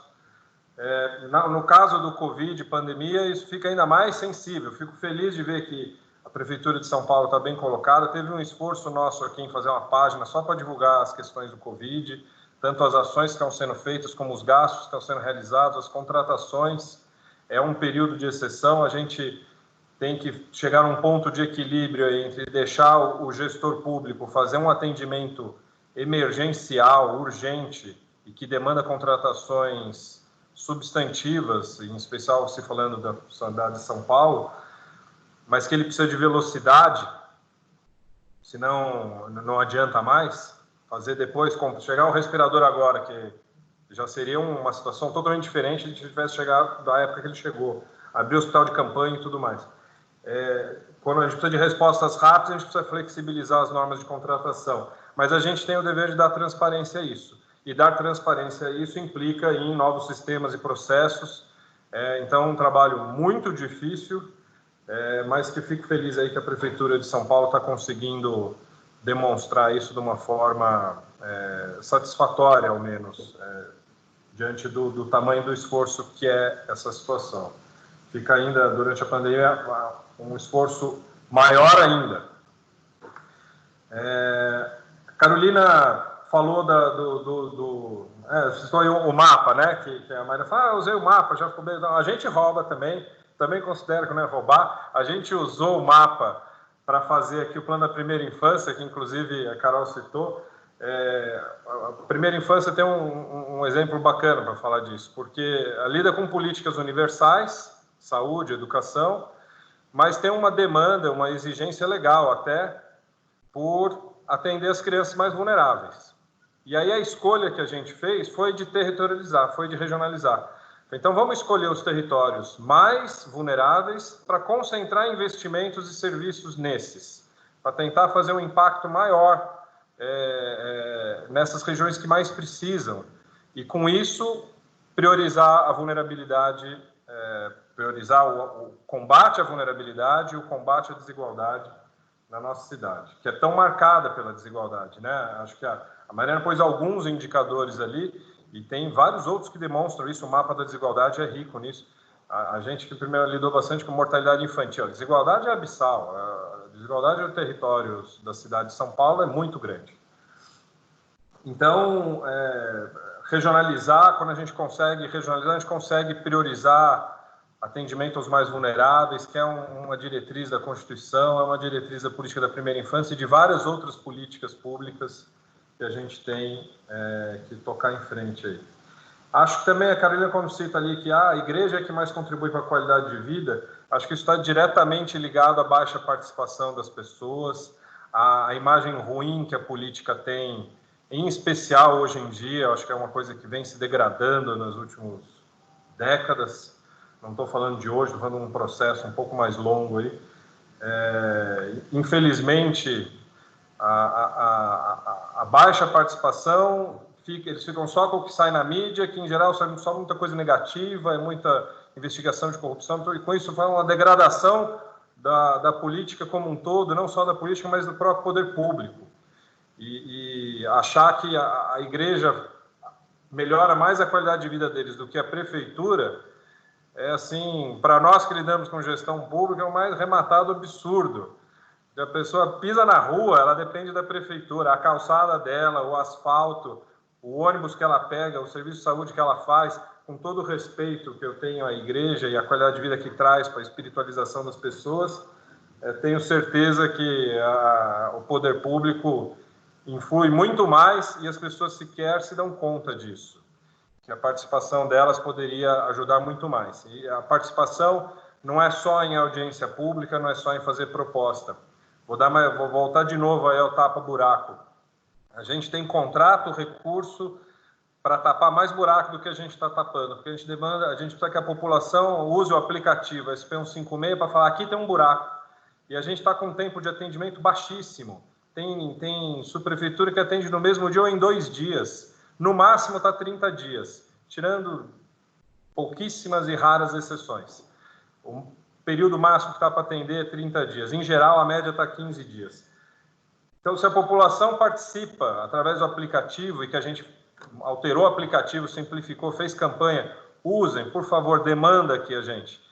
No caso do Covid, pandemia, isso fica ainda mais sensível. Fico feliz de ver que a Prefeitura de São Paulo está bem colocada. Teve um esforço nosso aqui em fazer uma página só para divulgar as questões do Covid, tanto as ações que estão sendo feitas, como os gastos que estão sendo realizados, as contratações. É um período de exceção, a gente tem que chegar a um ponto de equilíbrio entre deixar o gestor público fazer um atendimento emergencial, urgente, e que demanda contratações substantivas, em especial se falando da cidade de São Paulo, mas que ele precisa de velocidade, senão não adianta mais fazer depois, chegar o respirador agora, que já seria uma situação totalmente diferente se a gente tivesse chegado da época que ele chegou, abrir o hospital de campanha e tudo mais. Quando a gente precisa de respostas rápidas, a gente precisa flexibilizar as normas de contratação. Mas a gente tem o dever de dar transparência a isso. E dar transparência a isso implica em novos sistemas e processos. Então, é um trabalho muito difícil, mas que fico feliz aí que a Prefeitura de São Paulo está conseguindo demonstrar isso de uma forma satisfatória, ao menos, diante do tamanho do esforço que é essa situação. Fica ainda, durante a pandemia, um esforço maior ainda. Carolina falou citou o mapa, né? Que a Maria fala, usei o mapa, já ficou bem. Não, a gente rouba também considero que não é roubar. A gente usou o mapa para fazer aqui o plano da primeira infância, que inclusive a Carol citou. A primeira infância tem um exemplo bacana para falar disso, porque lida com políticas universais, saúde, educação, mas tem uma demanda, uma exigência legal até por atender as crianças mais vulneráveis. E aí a escolha que a gente fez foi de territorializar, foi de regionalizar. Então vamos escolher os territórios mais vulneráveis para concentrar investimentos e serviços nesses, para tentar fazer um impacto maior nessas regiões que mais precisam. E com isso, priorizar a vulnerabilidade, priorizar o combate à vulnerabilidade e o combate à desigualdade na nossa cidade, que é tão marcada pela desigualdade, né? Acho que a Mariana pôs alguns indicadores ali e tem vários outros que demonstram isso. O mapa da desigualdade é rico nisso. A gente que primeiro lidou bastante com mortalidade infantil. A desigualdade é abissal. A desigualdade no território da cidade de São Paulo é muito grande. Então, regionalizar, quando a gente consegue regionalizar, a gente consegue priorizar atendimento aos mais vulneráveis, que é uma diretriz da Constituição, é uma diretriz da política da primeira infância e de várias outras políticas públicas que a gente tem que tocar em frente aí. Acho que também a Carolina, como cita ali, que a igreja é que mais contribui para a qualidade de vida, acho que isso está diretamente ligado à baixa participação das pessoas, à imagem ruim que a política tem, em especial hoje em dia. Acho que é uma coisa que vem se degradando nas últimas décadas. Não estou falando de hoje, estou falando de um processo um pouco mais longo aí. Infelizmente, a baixa participação, eles ficam só com o que sai na mídia, que em geral sai só muita coisa negativa, é muita investigação de corrupção, então, e com isso vai uma degradação da política como um todo, não só da política, mas do próprio poder público. E achar que a igreja melhora mais a qualidade de vida deles do que a prefeitura, assim, para nós que lidamos com gestão pública, é o mais rematado absurdo. A pessoa pisa na rua, ela depende da prefeitura, a calçada dela, o asfalto, o ônibus que ela pega, o serviço de saúde que ela faz, com todo o respeito que eu tenho à igreja e à qualidade de vida que traz para a espiritualização das pessoas, tenho certeza que o poder público influi muito mais e as pessoas sequer se dão conta disso, que a participação delas poderia ajudar muito mais. E a participação não é só em audiência pública, não é só em fazer proposta. Vou voltar de novo aí ao tapa-buraco. A gente tem contrato, recurso para tapar mais buraco do que a gente está tapando, porque a gente precisa que a população use o aplicativo SP156 para falar, aqui tem um buraco. E a gente está com um tempo de atendimento baixíssimo. Tem subprefeitura que atende no mesmo dia ou em 2 dias. No máximo está 30 dias, tirando pouquíssimas e raras exceções. O período máximo que está para atender é 30 dias. Em geral, a média está 15 dias. Então, se a população participa através do aplicativo, e que a gente alterou o aplicativo, simplificou, fez campanha, usem, por favor, demanda aqui a gente.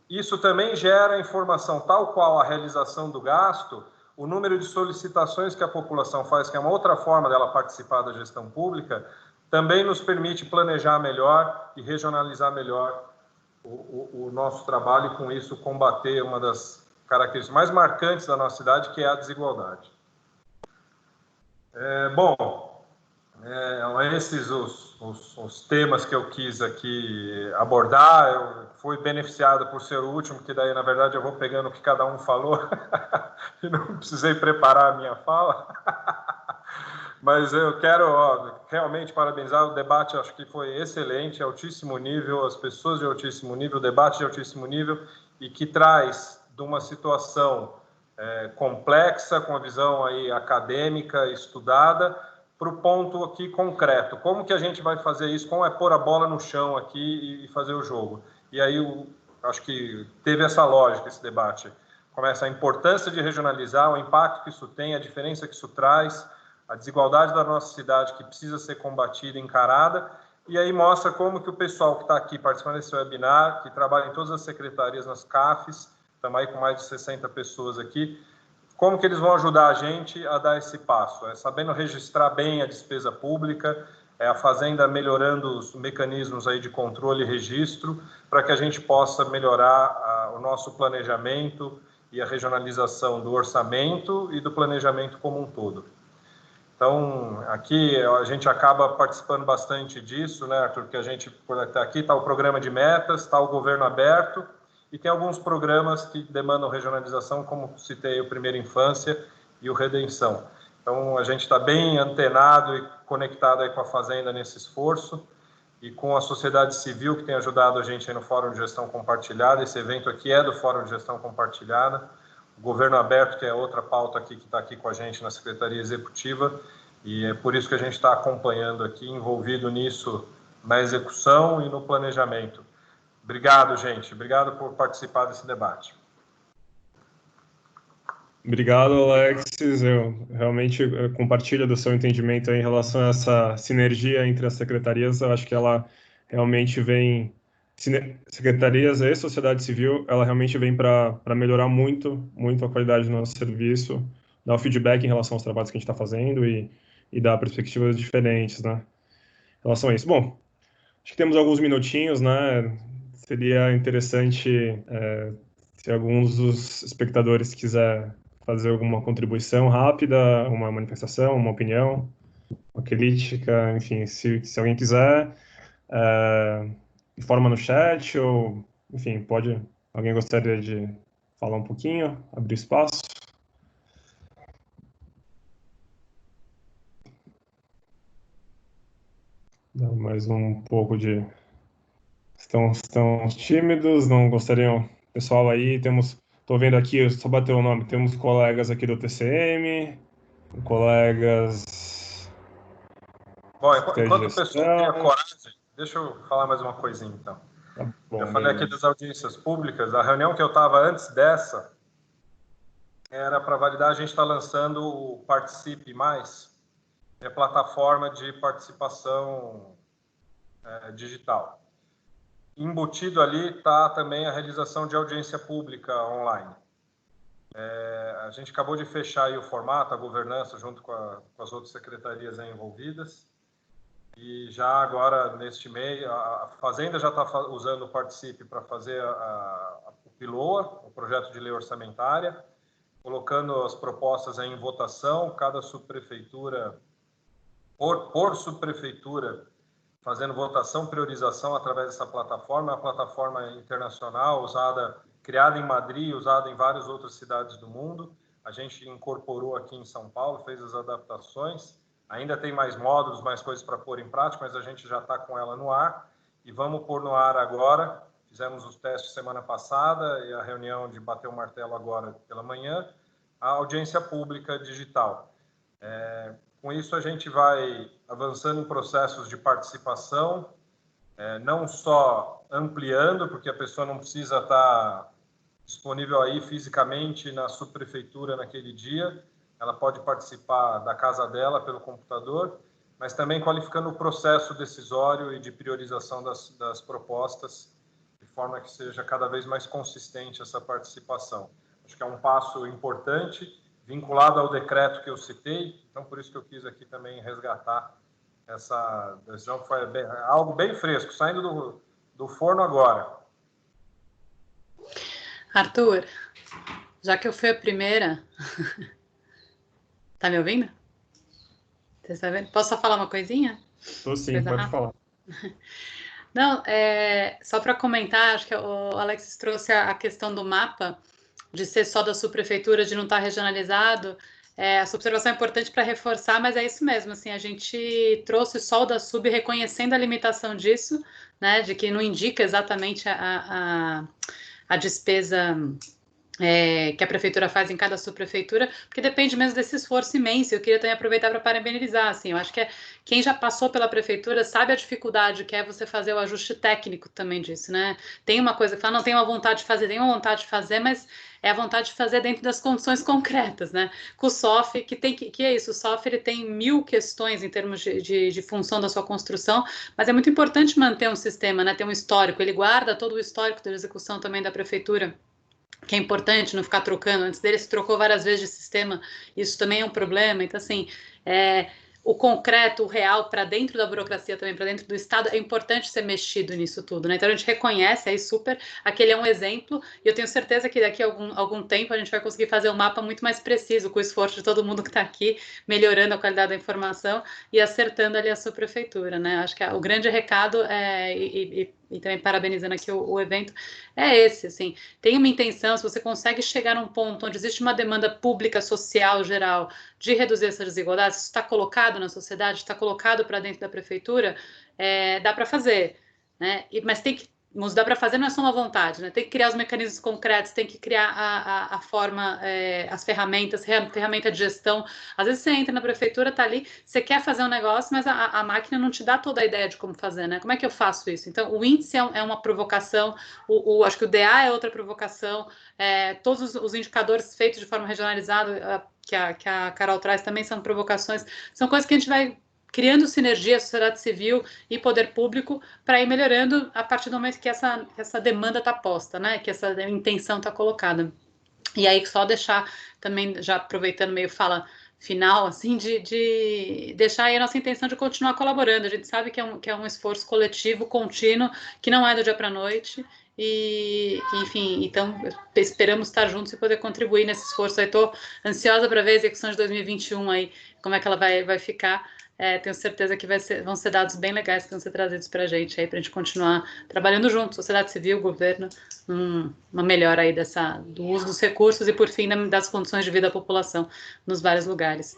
Isso também gera informação, tal qual a realização do gasto, o número de solicitações que a população faz, que é uma outra forma dela participar da gestão pública, também nos permite planejar melhor e regionalizar melhor o nosso trabalho e, com isso, combater uma das características mais marcantes da nossa cidade, que é a desigualdade. Esses os temas que eu quis aqui abordar. Eu fui beneficiado por ser o último, que daí, na verdade, eu vou pegando o que cada um falou e não precisei preparar a minha fala. Mas eu quero realmente parabenizar o debate, acho que foi excelente, altíssimo nível, as pessoas de altíssimo nível, o debate de altíssimo nível, e que traz de uma situação complexa, com a visão aí acadêmica, estudada, para o ponto aqui concreto. Como que a gente vai fazer isso? Como é pôr a bola no chão aqui e fazer o jogo? E aí, acho que teve essa lógica, esse debate. começa a importância de regionalizar, o impacto que isso tem, a diferença que isso traz, a desigualdade da nossa cidade que precisa ser combatida, encarada, e aí mostra como que o pessoal que está aqui participando desse webinar, que trabalha em todas as secretarias, nas CAFs, estamos aí com mais de 60 pessoas aqui, como que eles vão ajudar a gente a dar esse passo? É sabendo registrar bem a despesa pública, é a Fazenda melhorando os mecanismos aí de controle e registro, para que a gente possa melhorar o nosso planejamento e a regionalização do orçamento e do planejamento como um todo. Então, aqui a gente acaba participando bastante disso, né, Arthur? Porque a gente, por estar aqui, está o programa de metas, está o governo aberto, e tem alguns programas que demandam regionalização, como citei o Primeira Infância e o Redenção. Então, a gente está bem antenado e conectado aí com a Fazenda nesse esforço, e com a sociedade civil que tem ajudado a gente aí no Fórum de Gestão Compartilhada. Esse evento aqui é do Fórum de Gestão Compartilhada. O Governo Aberto, que é outra pauta aqui que está aqui com a gente na Secretaria Executiva, e é por isso que a gente está acompanhando aqui, envolvido nisso, na execução e no planejamento. Obrigado, gente. Obrigado por participar desse debate. Obrigado, Alexis. Eu realmente compartilho do seu entendimento aí em relação a essa sinergia entre as secretarias. Eu acho que ela realmente vem... Secretarias e sociedade civil, ela realmente vem para melhorar muito a qualidade do nosso serviço, dar o feedback em relação aos trabalhos que a gente está fazendo e dar perspectivas diferentes, né, em relação a isso. Bom, acho que temos alguns minutinhos, né? Seria interessante se alguns dos espectadores quiser fazer alguma contribuição rápida, uma manifestação, uma opinião, uma crítica, enfim, se alguém quiser, informa no chat ou, enfim, pode... Alguém gostaria de falar um pouquinho, abrir espaço? Dá mais um pouco de... Estão tímidos, não gostariam... Pessoal aí, estou vendo aqui, só bater o nome, temos colegas aqui do TCM, colegas... Bom, enquanto o pessoal tem a coragem, deixa eu falar mais uma coisinha, então. Tá bom, eu falei aqui das audiências públicas, a reunião que eu estava antes dessa era para validar, a gente está lançando o Participe Mais, é a plataforma de participação digital. Embutido ali está também a realização de audiência pública online. A gente acabou de fechar aí o formato, a governança, junto com as outras secretarias envolvidas. E já agora, neste mês, a Fazenda já está usando o Participe para fazer o PILOA, o projeto de lei orçamentária, colocando as propostas em votação, cada subprefeitura, por subprefeitura, fazendo votação, priorização através dessa plataforma, uma plataforma internacional criada em Madrid, usada em várias outras cidades do mundo. A gente incorporou aqui em São Paulo, fez as adaptações. Ainda tem mais módulos, mais coisas para pôr em prática, mas a gente já está com ela no ar e vamos pôr no ar agora. Fizemos os testes semana passada e a reunião de bater o martelo agora pela manhã, a audiência pública digital. Com isso, a gente vai avançando em processos de participação, não só ampliando, porque a pessoa não precisa estar disponível aí fisicamente na subprefeitura naquele dia, ela pode participar da casa dela pelo computador, mas também qualificando o processo decisório e de priorização das propostas, de forma que seja cada vez mais consistente essa participação. Acho que é um passo importante, vinculado ao decreto que eu citei, então por isso que eu quis aqui também resgatar essa decisão, que foi algo bem fresco, saindo do forno agora. Arthur, já que eu fui a primeira... Tá me ouvindo? Você está vendo? Posso só falar uma coisinha? Tô sim, pode falar. Não, só para comentar, acho que o Alexis trouxe a questão do mapa, de ser só da subprefeitura, de não estar regionalizado. Essa observação é importante para reforçar, mas é isso mesmo, assim, a gente trouxe só o da sub reconhecendo a limitação disso, né, de que não indica exatamente a despesa que a prefeitura faz em cada subprefeitura, porque depende mesmo desse esforço imenso. Eu queria também aproveitar para parabenizar, assim, eu acho que quem já passou pela prefeitura sabe a dificuldade que é você fazer o ajuste técnico também disso, né? Tem uma coisa que fala, não, tem uma vontade de fazer, tem uma vontade de fazer, mas é a vontade de fazer dentro das condições concretas, né? Com o SOF, que é isso, o SOF ele tem 1000 questões em termos de função da sua construção, mas é muito importante manter um sistema, né? Ter um histórico, ele guarda todo o histórico da execução também da prefeitura, que é importante não ficar trocando. Antes dele se trocou várias vezes de sistema, isso também é um problema. Então, assim, o concreto, o real, para dentro da burocracia também, para dentro do Estado, é importante ser mexido nisso tudo, né? Então, a gente reconhece aí super, aquele é um exemplo, e eu tenho certeza que daqui a algum tempo a gente vai conseguir fazer um mapa muito mais preciso, com o esforço de todo mundo que está aqui, melhorando a qualidade da informação e acertando ali a sua prefeitura, né? Acho que o grande recado e também parabenizando aqui o evento, é esse, assim, tem uma intenção, se você consegue chegar num ponto onde existe uma demanda pública, social, geral, de reduzir essa desigualdade, isso está colocado na sociedade, está colocado para dentro da prefeitura, dá para fazer, né? Mas tem que, dá para fazer não é só uma vontade, né? Tem que criar os mecanismos concretos, tem que criar a forma, as ferramentas, ferramenta de gestão. Às vezes você entra na prefeitura, tá ali, você quer fazer um negócio, mas a máquina não te dá toda a ideia de como fazer, né? Como é que eu faço isso? Então, o índice é uma provocação, acho que o DA é outra provocação, todos os indicadores feitos de forma regionalizada, que a Carol traz também são provocações, são coisas que a gente vai criando sinergia, sociedade civil e poder público para ir melhorando a partir do momento que essa demanda está posta, né? Que essa intenção está colocada. E aí, só deixar também, já aproveitando meio fala final, assim, de deixar aí a nossa intenção de continuar colaborando. A gente sabe que é um esforço coletivo, contínuo, que não é do dia para a noite. E, enfim, então esperamos estar juntos e poder contribuir nesse esforço. Estou ansiosa para ver a execução de 2021 aí, como é que ela vai ficar. Tenho certeza que vão ser dados bem legais que vão ser trazidos para a gente continuar trabalhando junto, sociedade civil, governo, uma melhora aí do uso dos recursos e, por fim, das condições de vida da população nos vários lugares.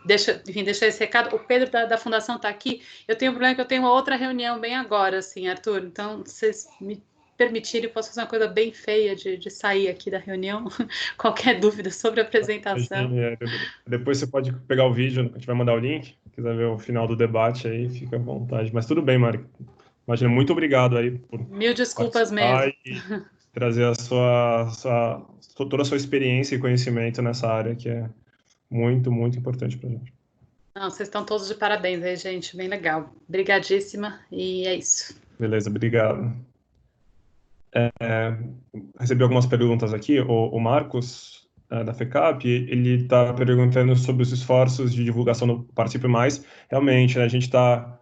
Deixa esse recado. O Pedro da Fundação está aqui. Eu tenho um problema que eu tenho uma outra reunião bem agora, assim, Arthur. Então, se vocês me permitirem, eu posso fazer uma coisa bem feia de sair aqui da reunião. Qualquer dúvida sobre a apresentação. Depois você pode pegar o vídeo, a gente vai mandar o link. Se quiser ver o final do debate aí, fica à vontade. Mas tudo bem, Mari. Imagina, muito obrigado aí por Mil desculpas mesmo. E trazer toda a sua experiência e conhecimento nessa área que é muito, muito importante para a gente. Não, vocês estão todos de parabéns aí, gente. Bem legal. Obrigadíssima e é isso. Beleza, obrigado. Recebi algumas perguntas aqui. O Marcos, da FECAP, ele está perguntando sobre os esforços de divulgação do Participe Mais. Realmente, né, a gente está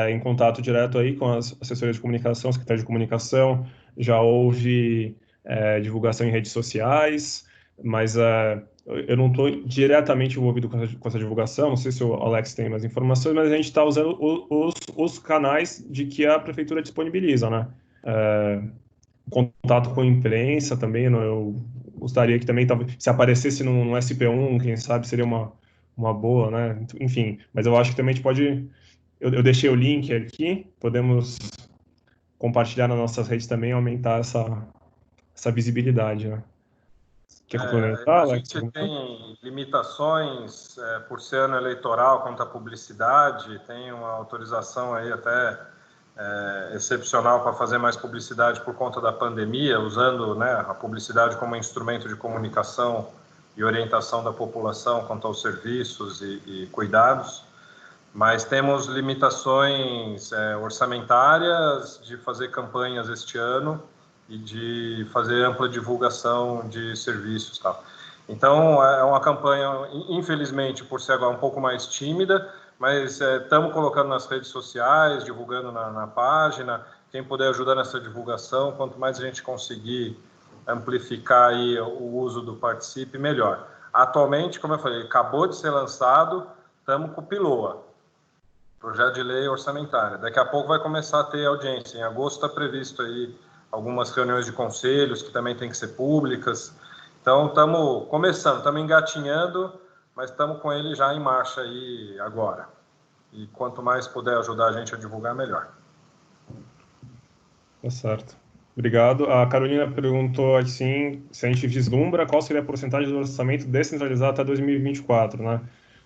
em contato direto aí com as assessorias de comunicação, secretária de comunicação, já houve divulgação em redes sociais, mas eu não estou diretamente envolvido com essa divulgação, não sei se o Alex tem mais informações, mas a gente está usando os canais de que a prefeitura disponibiliza, né? Contato com a imprensa também, eu gostaria que também, se aparecesse no SP1, quem sabe seria uma boa, né? Enfim, mas eu acho que também a gente pode... Eu deixei o link aqui, podemos compartilhar nas nossas redes também, aumentar essa visibilidade, né? Quer complementar, Alex? A gente tem limitações por ser ano eleitoral quanto à publicidade, tem uma autorização aí até excepcional para fazer mais publicidade por conta da pandemia, usando, né, a publicidade como instrumento de comunicação e orientação da população quanto aos serviços e cuidados, mas temos limitações orçamentárias de fazer campanhas este ano e de fazer ampla divulgação de serviços, tal. Então, é uma campanha, infelizmente, por ser agora um pouco mais tímida, mas estamos colocando nas redes sociais, divulgando na página. Quem puder ajudar nessa divulgação, quanto mais a gente conseguir amplificar aí o uso do Participe, melhor. Atualmente, como eu falei, acabou de ser lançado, estamos com o PILOA, Projeto de Lei Orçamentária. Daqui a pouco vai começar a ter audiência. Em agosto está previsto aí algumas reuniões de conselhos que também tem que ser públicas. Então, estamos começando, estamos engatinhando, mas estamos com ele já em marcha aí agora. E quanto mais puder ajudar a gente a divulgar, melhor. Tá certo. Obrigado. A Carolina perguntou assim, se a gente vislumbra qual seria a porcentagem do orçamento descentralizado até 2024, né?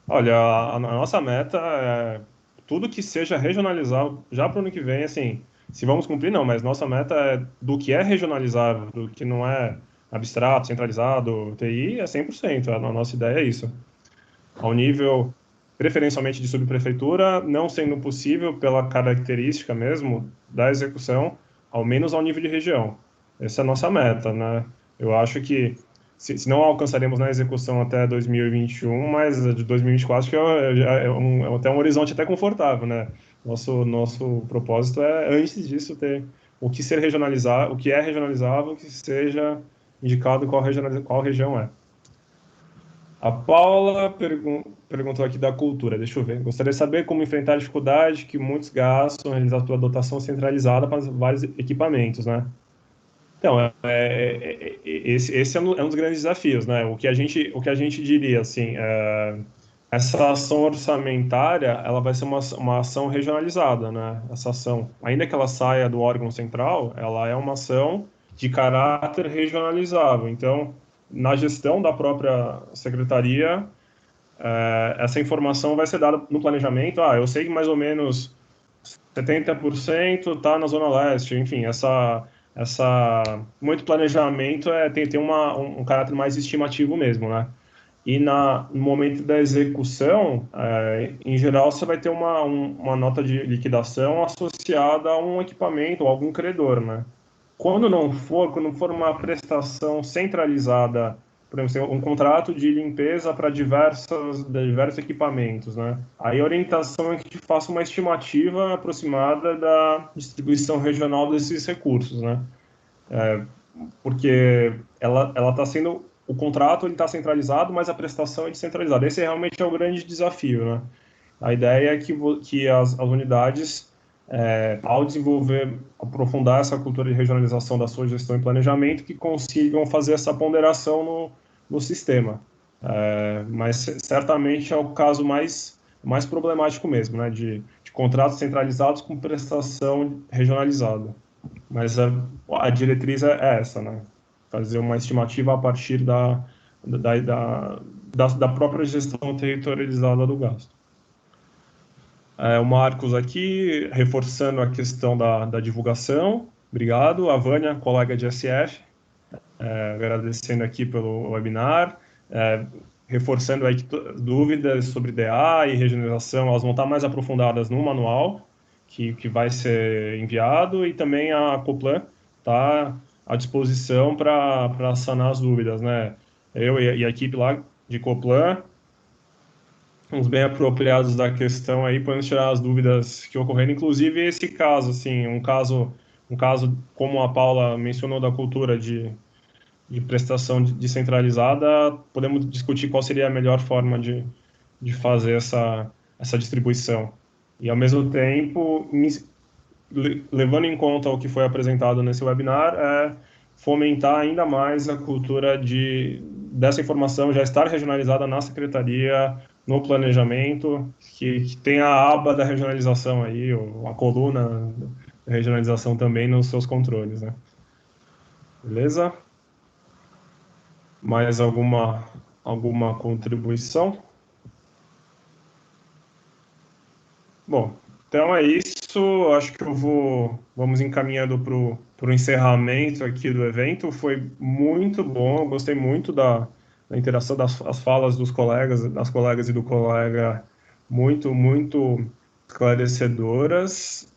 Olha, a nossa meta é tudo que seja regionalizado já para o ano que vem, assim, se vamos cumprir, não, mas nossa meta é do que é regionalizável, do que não é abstrato, centralizado, TI, é 100%. A nossa ideia é isso. Ao nível, preferencialmente de subprefeitura, não sendo possível pela característica mesmo da execução, ao menos ao nível de região. Essa é a nossa meta, né? Eu acho que, se não alcançaremos na execução até 2021, mas de 2024 acho que é até um horizonte até confortável, né? Nosso propósito é, antes disso, ter o que ser regionalizado, o que é regionalizável, que seja indicado qual região é. A Paula perguntou aqui da cultura, deixa eu ver. Gostaria de saber como enfrentar a dificuldade que muitos gastam realizados pela dotação centralizada para vários equipamentos, né? Então, esse é um dos grandes desafios, né? O que a gente diria, assim, essa ação orçamentária, ela vai ser uma ação regionalizada, né? Essa ação, ainda que ela saia do órgão central, ela é uma ação de caráter regionalizável. Então, na gestão da própria secretaria, essa informação vai ser dada no planejamento. Eu sei que mais ou menos 70% está na Zona Leste, enfim, muito planejamento tem um caráter mais estimativo mesmo, né? E no momento da execução, em geral, você vai ter uma nota de liquidação associada a um equipamento ou algum credor, né? Quando for uma prestação centralizada, por exemplo, um contrato de limpeza para diversos equipamentos, né? Aí a orientação é que faça uma estimativa aproximada da distribuição regional desses recursos, né? Porque ela está sendo, o contrato ele está centralizado, mas a prestação é descentralizada. Esse realmente é o grande desafio, né? A ideia é que as unidades, ao desenvolver, aprofundar essa cultura de regionalização da sua gestão e planejamento, que consigam fazer essa ponderação no sistema. Mas certamente é o caso mais problemático mesmo, né? De contratos centralizados com prestação regionalizada. Mas a diretriz é essa, né? Fazer uma estimativa a partir da própria gestão territorializada do gasto. O Marcos aqui, reforçando a questão da divulgação. Obrigado. A Vânia, colega de SF, agradecendo aqui pelo webinar. Reforçando aí que dúvidas sobre DA e regionalização, elas vão estar mais aprofundadas no manual, que vai ser enviado, e também a Coplan está à disposição para sanar as dúvidas, né? Eu e a equipe lá de Coplan, uns bem apropriados da questão aí, podemos tirar as dúvidas que ocorreram, inclusive esse caso, assim, um caso como a Paula mencionou da cultura de prestação descentralizada, podemos discutir qual seria a melhor forma de fazer essa distribuição. E, ao mesmo tempo, levando em conta o que foi apresentado nesse webinar, fomentar ainda mais a cultura dessa informação já estar regionalizada na secretaria, no planejamento, que tem a aba da regionalização aí, ou a coluna da regionalização também nos seus controles, né? Beleza? Mais alguma contribuição? Bom, então é isso. Acho que vamos encaminhando para o encerramento aqui do evento. Foi muito bom, eu gostei muito da interação das falas das colegas e do colega, muito, muito esclarecedoras.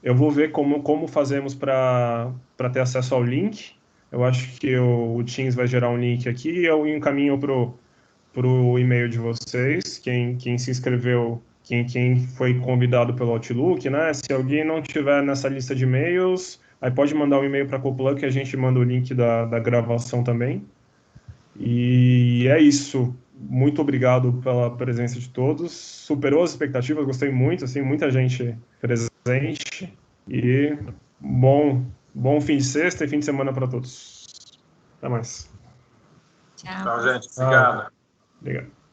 Eu vou ver como fazemos para ter acesso ao link. Eu acho que o Teams vai gerar um link aqui e eu encaminho para o e-mail de vocês, quem se inscreveu, quem foi convidado pelo Outlook, né? Se alguém não tiver nessa lista de e-mails, aí pode mandar um e-mail para a Coplan que a gente manda o link da gravação também. E é isso. Muito obrigado pela presença de todos. Superou as expectativas, gostei muito, assim, muita gente presente. E bom fim de sexta e fim de semana para todos. Até mais. Tchau. Tchau, gente. Obrigado. Obrigado.